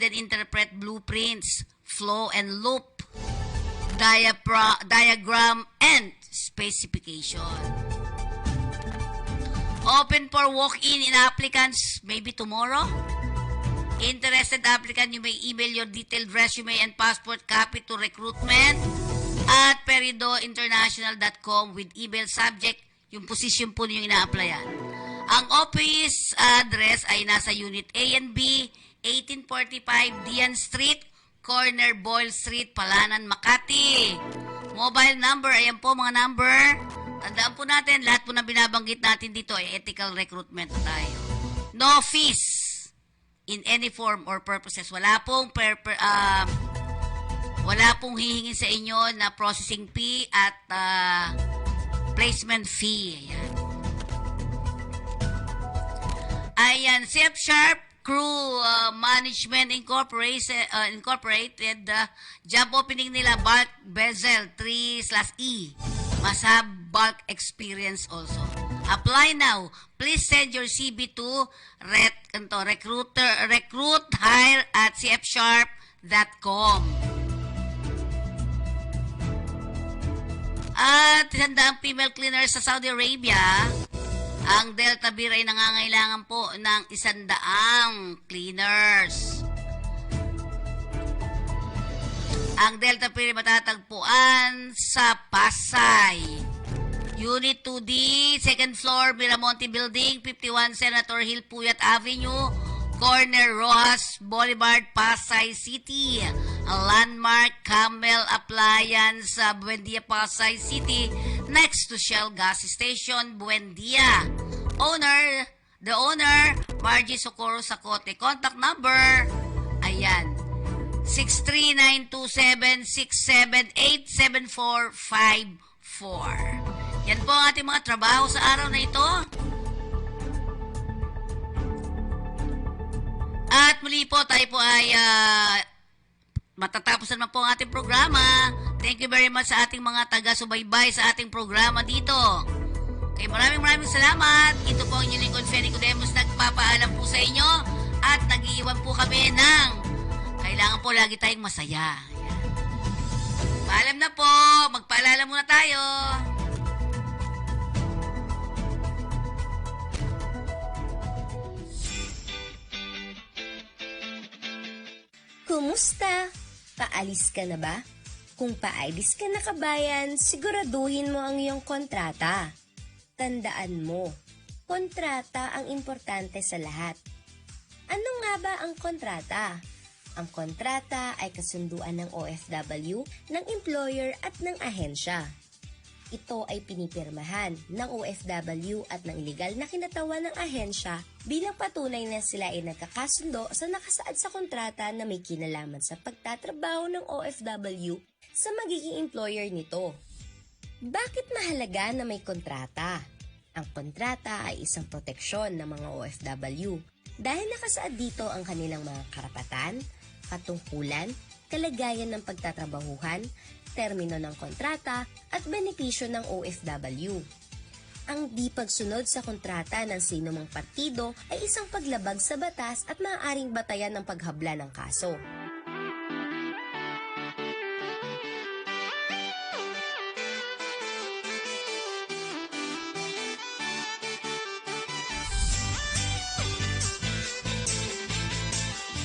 and interpret blueprints, flow and loop, diagram, and specification. Open for walk-in applicants maybe tomorrow. Interested applicant, you may email your detailed resume and passport copy to recruitment at peridointernational.com with email subject yung position po niyo ina-applyan. Ang office address ay nasa Unit A and B, 1845 Dian Street, corner Boyle Street, Palanan, Makati. Mobile number, ayan po mga number. Tandaan po natin, lahat po na binabanggit natin dito ay ethical recruitment tayo. No fees in any form or purposes. Wala pong hihingin sa inyo na processing fee at placement fee. Ayan, CF Sharp Crew Management Incorporated, job opening nila, bulk bezel 3/E. Must have bulk experience also. Apply now. Please send your CV to recruithire@cfsharp.com. At handang female cleaner sa Saudi Arabia, ang Delta Beer ay nangangailangan po ng 100 cleaners. Ang Delta Beer ay matatagpuan sa Pasay. Unit 2D, second floor, Miramonte Building, 51 Senator Hill, Puyat Avenue, corner Rojas Boulevard, Pasay City. A landmark Camel Appliance sa Buendia, Pasay City, next to Shell Gas Station, Buendia. The owner, Margie Socorro Sacote. Contact number, ayan, 63927678744. Yan po ang ating mga trabaho sa araw na ito. At muli po, tayo po ay matatapos naman po ang ating programa. Thank you very much sa ating mga taga-subaybay sa ating programa dito. Okay, maraming salamat. Ito po ang inyong lingkod, Feni Codemos, nagpapaalam po sa inyo at nag-iiwan po kami ng kailangan po lagi tayong masaya. Ayan. Paalam na po. Magpaalala muna tayo. Kumusta? Paalis ka na ba? Kung paalis ka na, kabayan, siguraduhin mo ang iyong kontrata. Tandaan mo, kontrata ang importante sa lahat. Ano nga ba ang kontrata? Ang kontrata ay kasunduan ng OFW, ng employer at ng ahensya. Ito ay pinipirmahan ng OFW at ng legal na kinatawan ng ahensya bilang patunay na sila ay nagkakasundo sa nakasaad sa kontrata na may kinalaman sa pagtatrabaho ng OFW sa magiging employer nito. Bakit mahalaga na may kontrata? Ang kontrata ay isang proteksyon ng mga OFW. Dahil nakasaad dito ang kanilang mga karapatan, katungkulan, kalagayan ng pagtatrabahuhan, termino ng kontrata at benepisyo ng OFW. Ang di pagsunod sa kontrata ng sinumang partido ay isang paglabag sa batas at maaaring batayan ng paghabla ng kaso.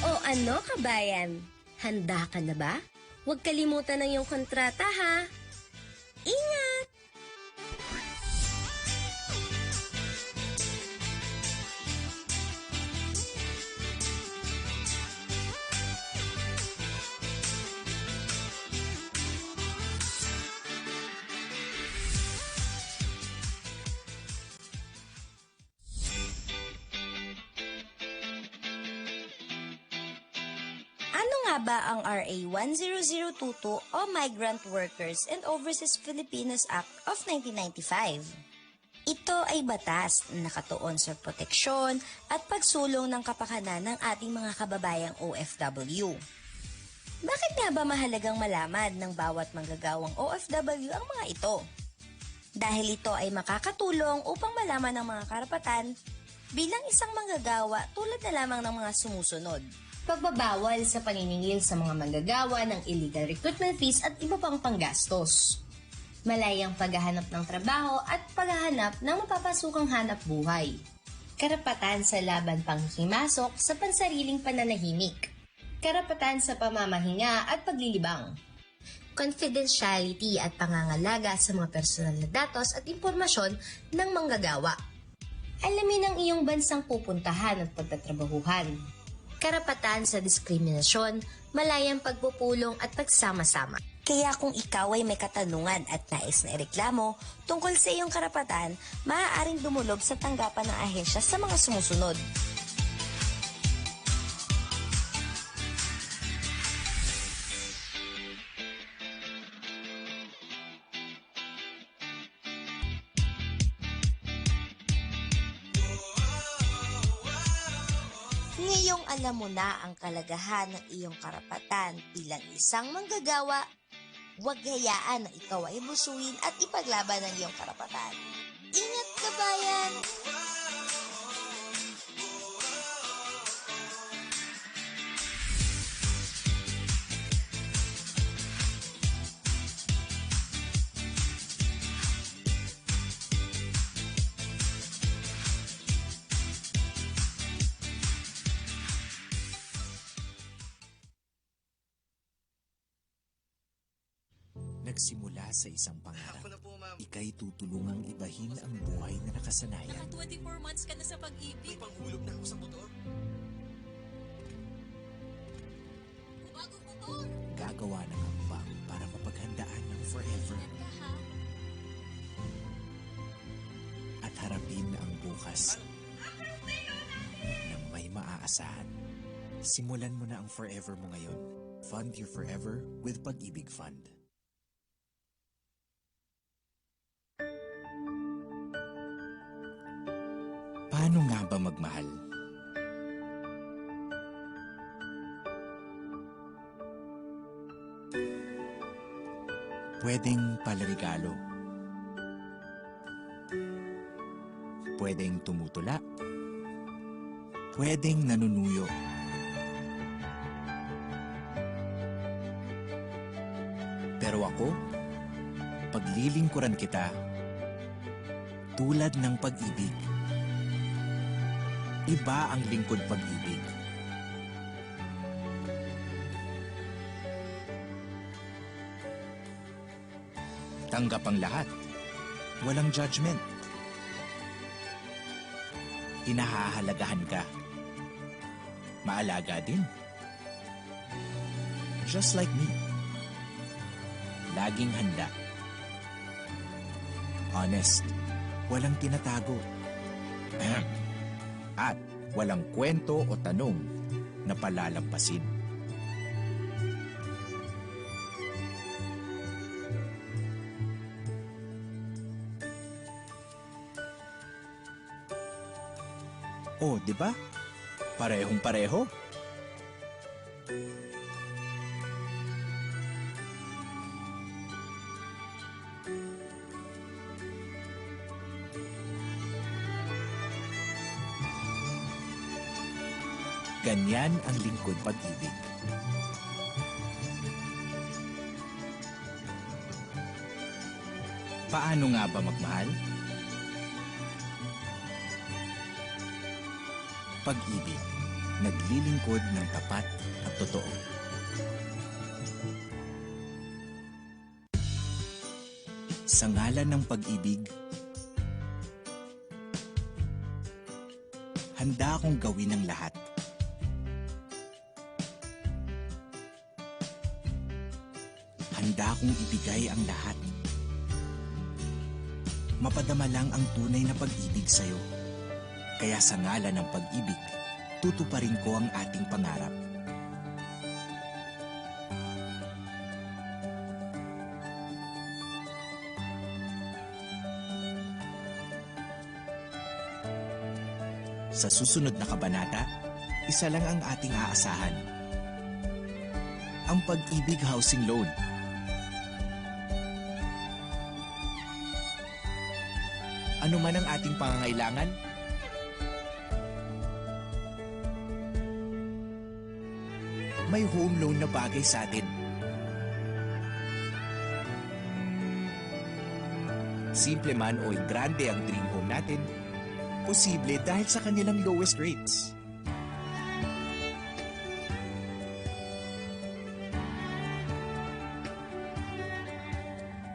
O ano kabayan? Handa ka na ba? Huwag kalimutan ng iyong kontrata ha! Ingat! Ano nga ba ang RA 10022 o Migrant Workers and Overseas Filipinos Act of 1995? Ito ay batas na nakatuon sa proteksyon at pagsulong ng kapakanan ng ating mga kababayang OFW. Bakit nga ba mahalagang malaman ng bawat manggagawang OFW ang mga ito? Dahil ito ay makakatulong upang malaman ang mga karapatan bilang isang manggagawa tulad na lamang ng mga sumusunod. Pagbabawal sa paniningil sa mga manggagawa ng illegal recruitment fees at iba pang panggastos. Malayang paghahanap ng trabaho at paghahanap ng mapapasukang hanap buhay. Karapatan sa laban panghimasok sa pansariling pananahimik. Karapatan sa pamamahinga at paglilibang. Confidentiality at pangangalaga sa mga personal na datos at impormasyon ng manggagawa. Alamin ang iyong bansang pupuntahan at pagtatrabahuhan. Karapatan sa diskriminasyon, malayang pagpupulong at pagsama-sama. Kaya kung ikaw ay may katanungan at nais na ireklamo tungkol sa iyong karapatan, maaaring dumulog sa tanggapan ng ahensya sa mga sumusunod. Ngayong alam mo na ang kalagahan ng iyong karapatan bilang isang manggagawa, huwag hayaan na ikaw ay busuin at ipaglaban ang iyong karapatan. Ingat kabayan! Nagsimula sa isang pangarap. Ika'y tutulungang ibahin ang buhay na nakasanayan. 24 months ka na sa pag-ibig. May panghulog na ako sa motor. Bagong motor! Gagawa ng ambag para mapaghandaan ng forever. At harapin ang bukas nang may maaasahan. Simulan mo na ang forever mo ngayon. Fund your forever with Pag-ibig Fund. Paano nga ba magmahal? Pwedeng palarigalo. Pwedeng tumutula. Pwedeng nanunuyo. Pero ako, paglilingkuran kita tulad ng pag-ibig. Iba ang lingkod pag-ibig. Tanggap ang lahat. Walang judgment. Inahahalagahan ka. Maalaga din. Just like me. Laging handa. Honest. Walang tinatago. At walang kwento o tanong na palalampasin. Oh, di ba? Parehong-pareho. Ganyan ang lingkod pag-ibig. Paano nga ba magmahal? Pag-ibig, naglilingkod ng tapat at totoo. Sa ngalan ng pag-ibig, handa akong gawin ang lahat. Handa akong ibigay ang lahat. Mapadama lang ang tunay na pag-ibig sa'yo. Kaya sa ngalan ng pag-ibig, tutuparin ko ang ating pangarap. Sa susunod na kabanata, isa lang ang ating aasahan. Ang Pag-ibig Housing Loan. Ano man ang ating pangangailangan, may home loan na bagay sa atin. Simple man o grande ang dream home natin, posible dahil sa kanilang lowest rates.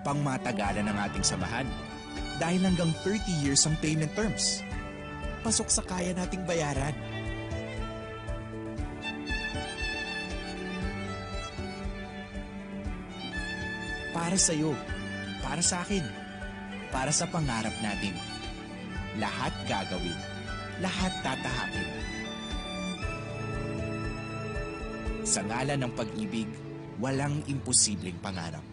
Pangmatagalan ang ating samahan dahil hanggang 30 years ang payment terms. Pasok sa kaya nating bayaran. Para sa'yo, para sa akin, para sa pangarap natin. Lahat gagawin, lahat tatahakin. Sa ngalan ng pag-ibig, walang imposibleng pangarap.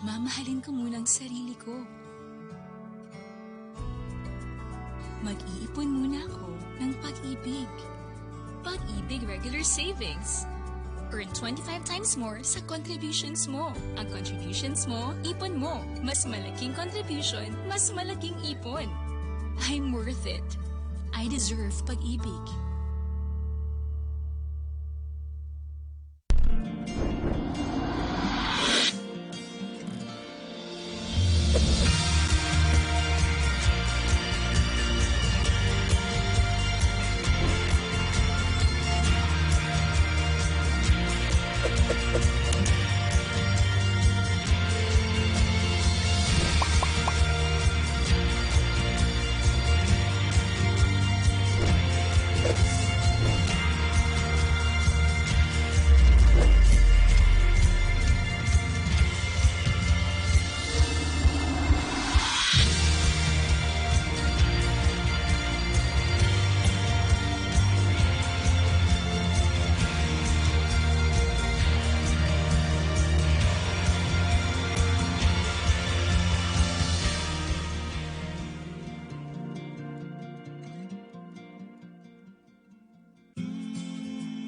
Mamahalin ko muna ang sarili ko. Mag-iipon muna ako ng Pag-ibig. Pag-ibig Regular Savings. Earn 25 times more sa contributions mo. Ang contributions mo, ipon mo. Mas malaking contribution, mas malaking ipon. I'm worth it. I deserve pag-ibig.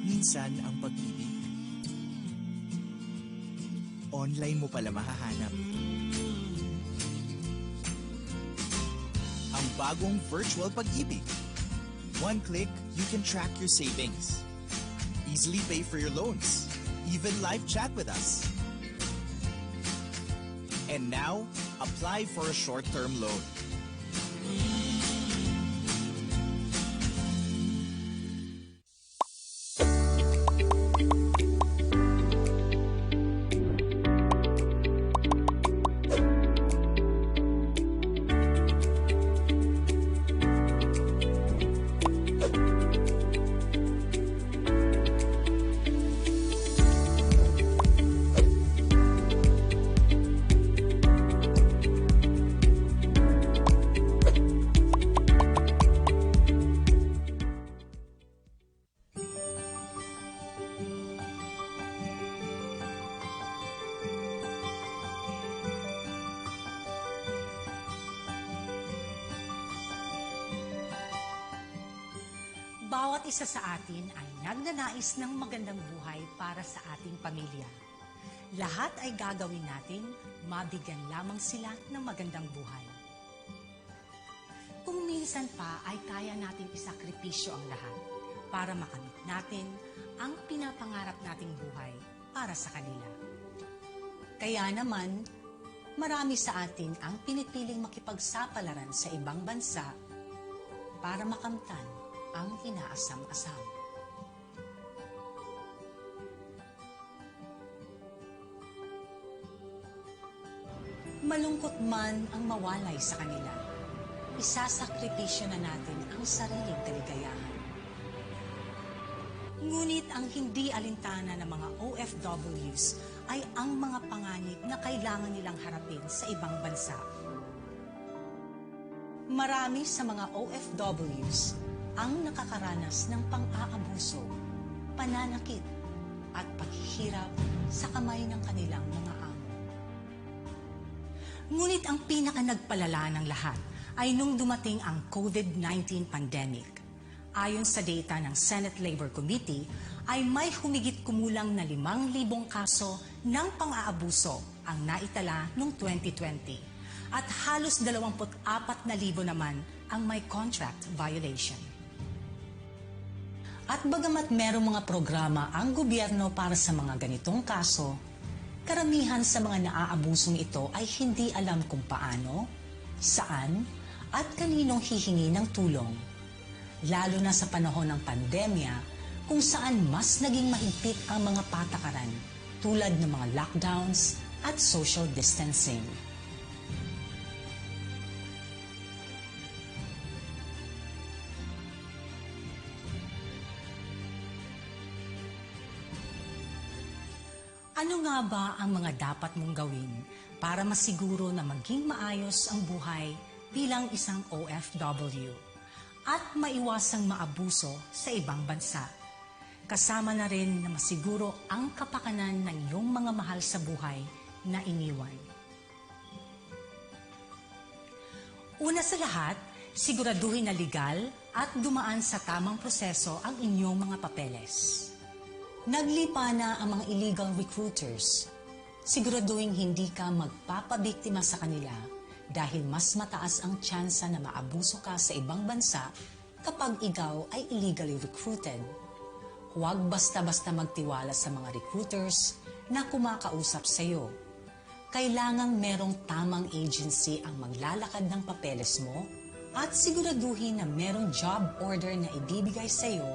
Minsan ang pag-ibig, online mo pala mahahanap. Ang bagong virtual pag-ibig. One click, you can track your savings. Easily pay for your loans. Even live chat with us. And now, apply for a short-term loan. Bawat isa sa atin ay nagnanais ng magandang buhay para sa ating pamilya. Lahat ay gagawin natin, mabigyan lamang sila ng magandang buhay. Kung minsan pa ay kaya nating isakripisyo ang lahat para makamit natin ang pinapangarap nating buhay para sa kanila. Kaya naman, marami sa atin ang pinipiling makipagsapalaran sa ibang bansa para makamtan ang inaasam-asam. Malungkot man ang mawalay sa kanila, isasakripisyo na natin ang sariling kaligayahan. Ngunit ang hindi alintana ng mga OFWs ay ang mga panganib na kailangan nilang harapin sa ibang bansa. Marami sa mga OFWs ang nakakaranas ng pang-aabuso, pananakit at paghihirap sa kamay ng kanilang mga amo. Ngunit ang pinaka-nagpalala ng lahat ay nung dumating ang COVID-19 pandemic. Ayon sa data ng Senate Labor Committee, ay may humigit kumulang na 5,000 kaso ng pang-aabuso ang naitala noong 2020 at halos 24,000 naman ang may contract violation. At bagamat merong mga programa ang gobyerno para sa mga ganitong kaso, karamihan sa mga naaabusong ito ay hindi alam kung paano, saan, at kaninong hihingi ng tulong. Lalo na sa panahon ng pandemya, kung saan mas naging mahigpit ang mga patakaran tulad ng mga lockdowns at social distancing. Ano nga ba ang mga dapat mong gawin para masiguro na maging maayos ang buhay bilang isang OFW at maiwasang maabuso sa ibang bansa? Kasama na rin na masiguro ang kapakanan ng iyong mga mahal sa buhay na iniwan. Una sa lahat, siguraduhin na legal at dumaan sa tamang proseso ang inyong mga papeles. Naglipa na ang mga illegal recruiters. Siguraduhin hindi ka magpapabiktima sa kanila dahil mas mataas ang tsansa na maabuso ka sa ibang bansa kapag ikaw ay illegally recruited. Huwag basta-basta magtiwala sa mga recruiters na kumakausap sa iyo. Kailangang merong tamang agency ang maglalakad ng papeles mo at siguraduhin na merong job order na ibibigay sa iyo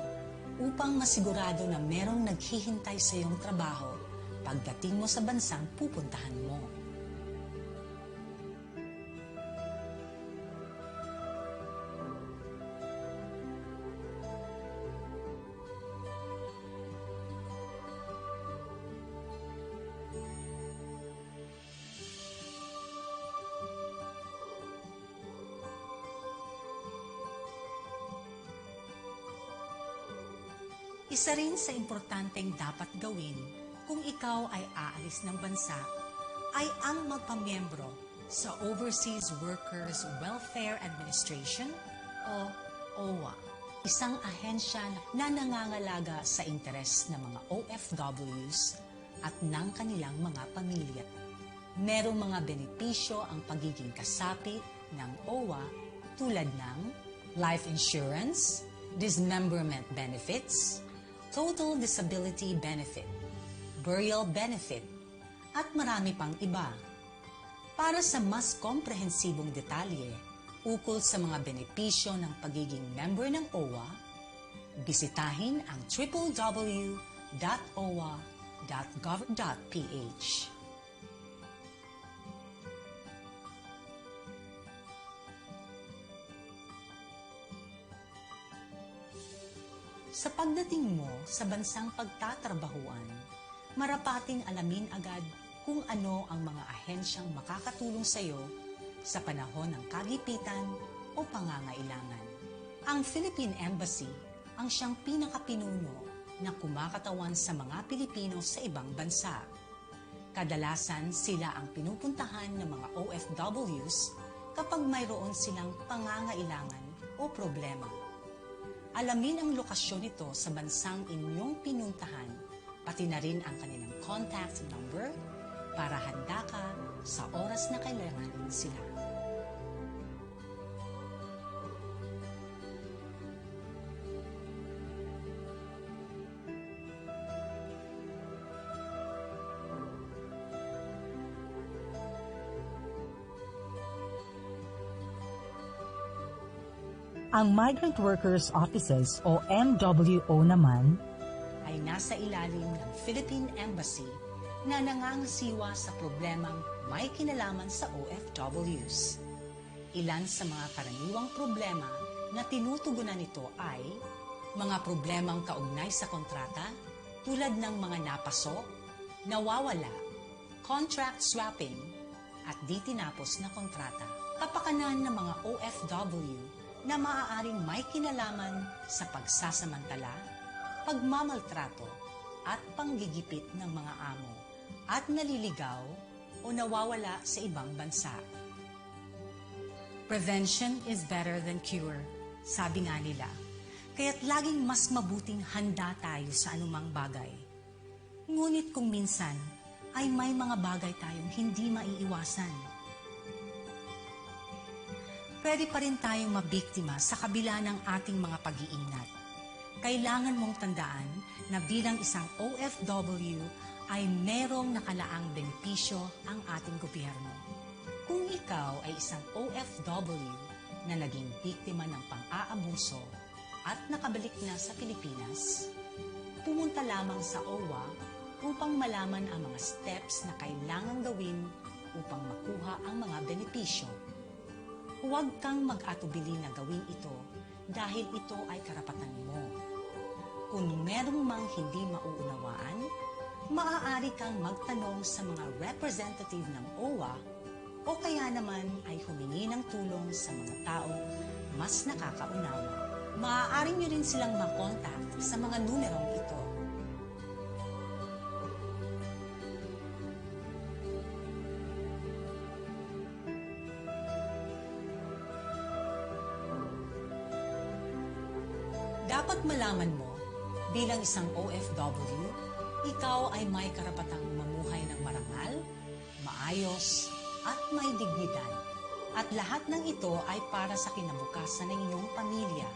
upang masigurado na merong naghihintay sa iyong trabaho pagdating mo sa bansang pupuntahan mo. Isa rin sa importanteng dapat gawin kung ikaw ay aalis ng bansa ay ang magpamiyembro sa Overseas Workers Welfare Administration o OWA, isang ahensya na nangangalaga sa interes ng mga OFWs at ng kanilang mga pamilya. Merong mga benepisyo ang pagiging kasapi ng OWA tulad ng life insurance, dismemberment benefits, total disability benefit, burial benefit, at marami pang iba. Para sa mas komprehensibong detalye ukol sa mga benepisyo ng pagiging member ng OWA, bisitahin ang www.owa.gov.ph. Sa pagdating mo sa bansang pagtatrabahuan, marapating alamin agad kung ano ang mga ahensyang makakatulong sa iyo sa panahon ng kagipitan o pangangailangan. Ang Philippine Embassy ang siyang pinakapinuno na kumakatawan sa mga Pilipino sa ibang bansa. Kadalasan sila ang pinupuntahan ng mga OFWs kapag mayroon silang pangangailangan o problema. Alamin ang lokasyon nito sa bansang inyong pinuntahan, pati na rin ang kanilang contact number para handa ka sa oras na kailangan sila. Ang Migrant Workers Offices o MWO naman ay nasa ilalim ng Philippine Embassy na nangangasiwa sa problemang may kinalaman sa OFWs. Ilan sa mga karaniwang problema na tinutugunan nito ay mga problemang kaugnay sa kontrata tulad ng mga napasok, nawawala, contract swapping, at di tinapos na kontrata. Kapakanan ng mga OFW na maaaring may kinalaman sa pagsasamantala, pagmamaltrato, at panggigipit ng mga amo at naliligaw o nawawala sa ibang bansa. Prevention is better than cure, sabi nga nila. Kaya't laging mas mabuting handa tayo sa anumang bagay. Ngunit kung minsan ay may mga bagay tayong hindi maiiwasan. Pwede pa rin tayong mabiktima sa kabila ng ating mga pag-iingat. Kailangan mong tandaan na bilang isang OFW ay merong nakalaang benepisyo ang ating gobyerno. Kung ikaw ay isang OFW na naging biktima ng pang-aabuso at nakabalik na sa Pilipinas, pumunta lamang sa OWA upang malaman ang mga steps na kailangang gawin upang makuha ang mga benepisyo. Huwag kang mag-atubili na gawin ito dahil ito ay karapatan mo. Kung merong mang hindi mauunawaan, maaari kang magtanong sa mga representative ng OWA o kaya naman ay humingi ng tulong sa mga taong mas nakakaunawa. Maaari nyo rin silang makontak sa mga numerong ito. Dapat malaman mo, bilang isang OFW, ikaw ay may karapatang mamuhay ng marangal, maayos, at may dignidad. At lahat ng ito ay para sa kinabukasan ng iyong pamilya.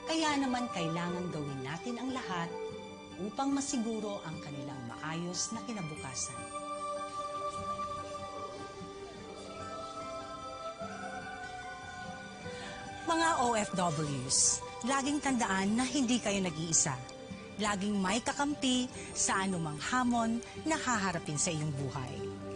Kaya naman kailangan gawin natin ang lahat upang masiguro ang kanilang maayos na kinabukasan. Mga OFWs, laging tandaan na hindi kayo nag-iisa. Laging may kakampi sa anumang hamon na haharapin sa iyong buhay.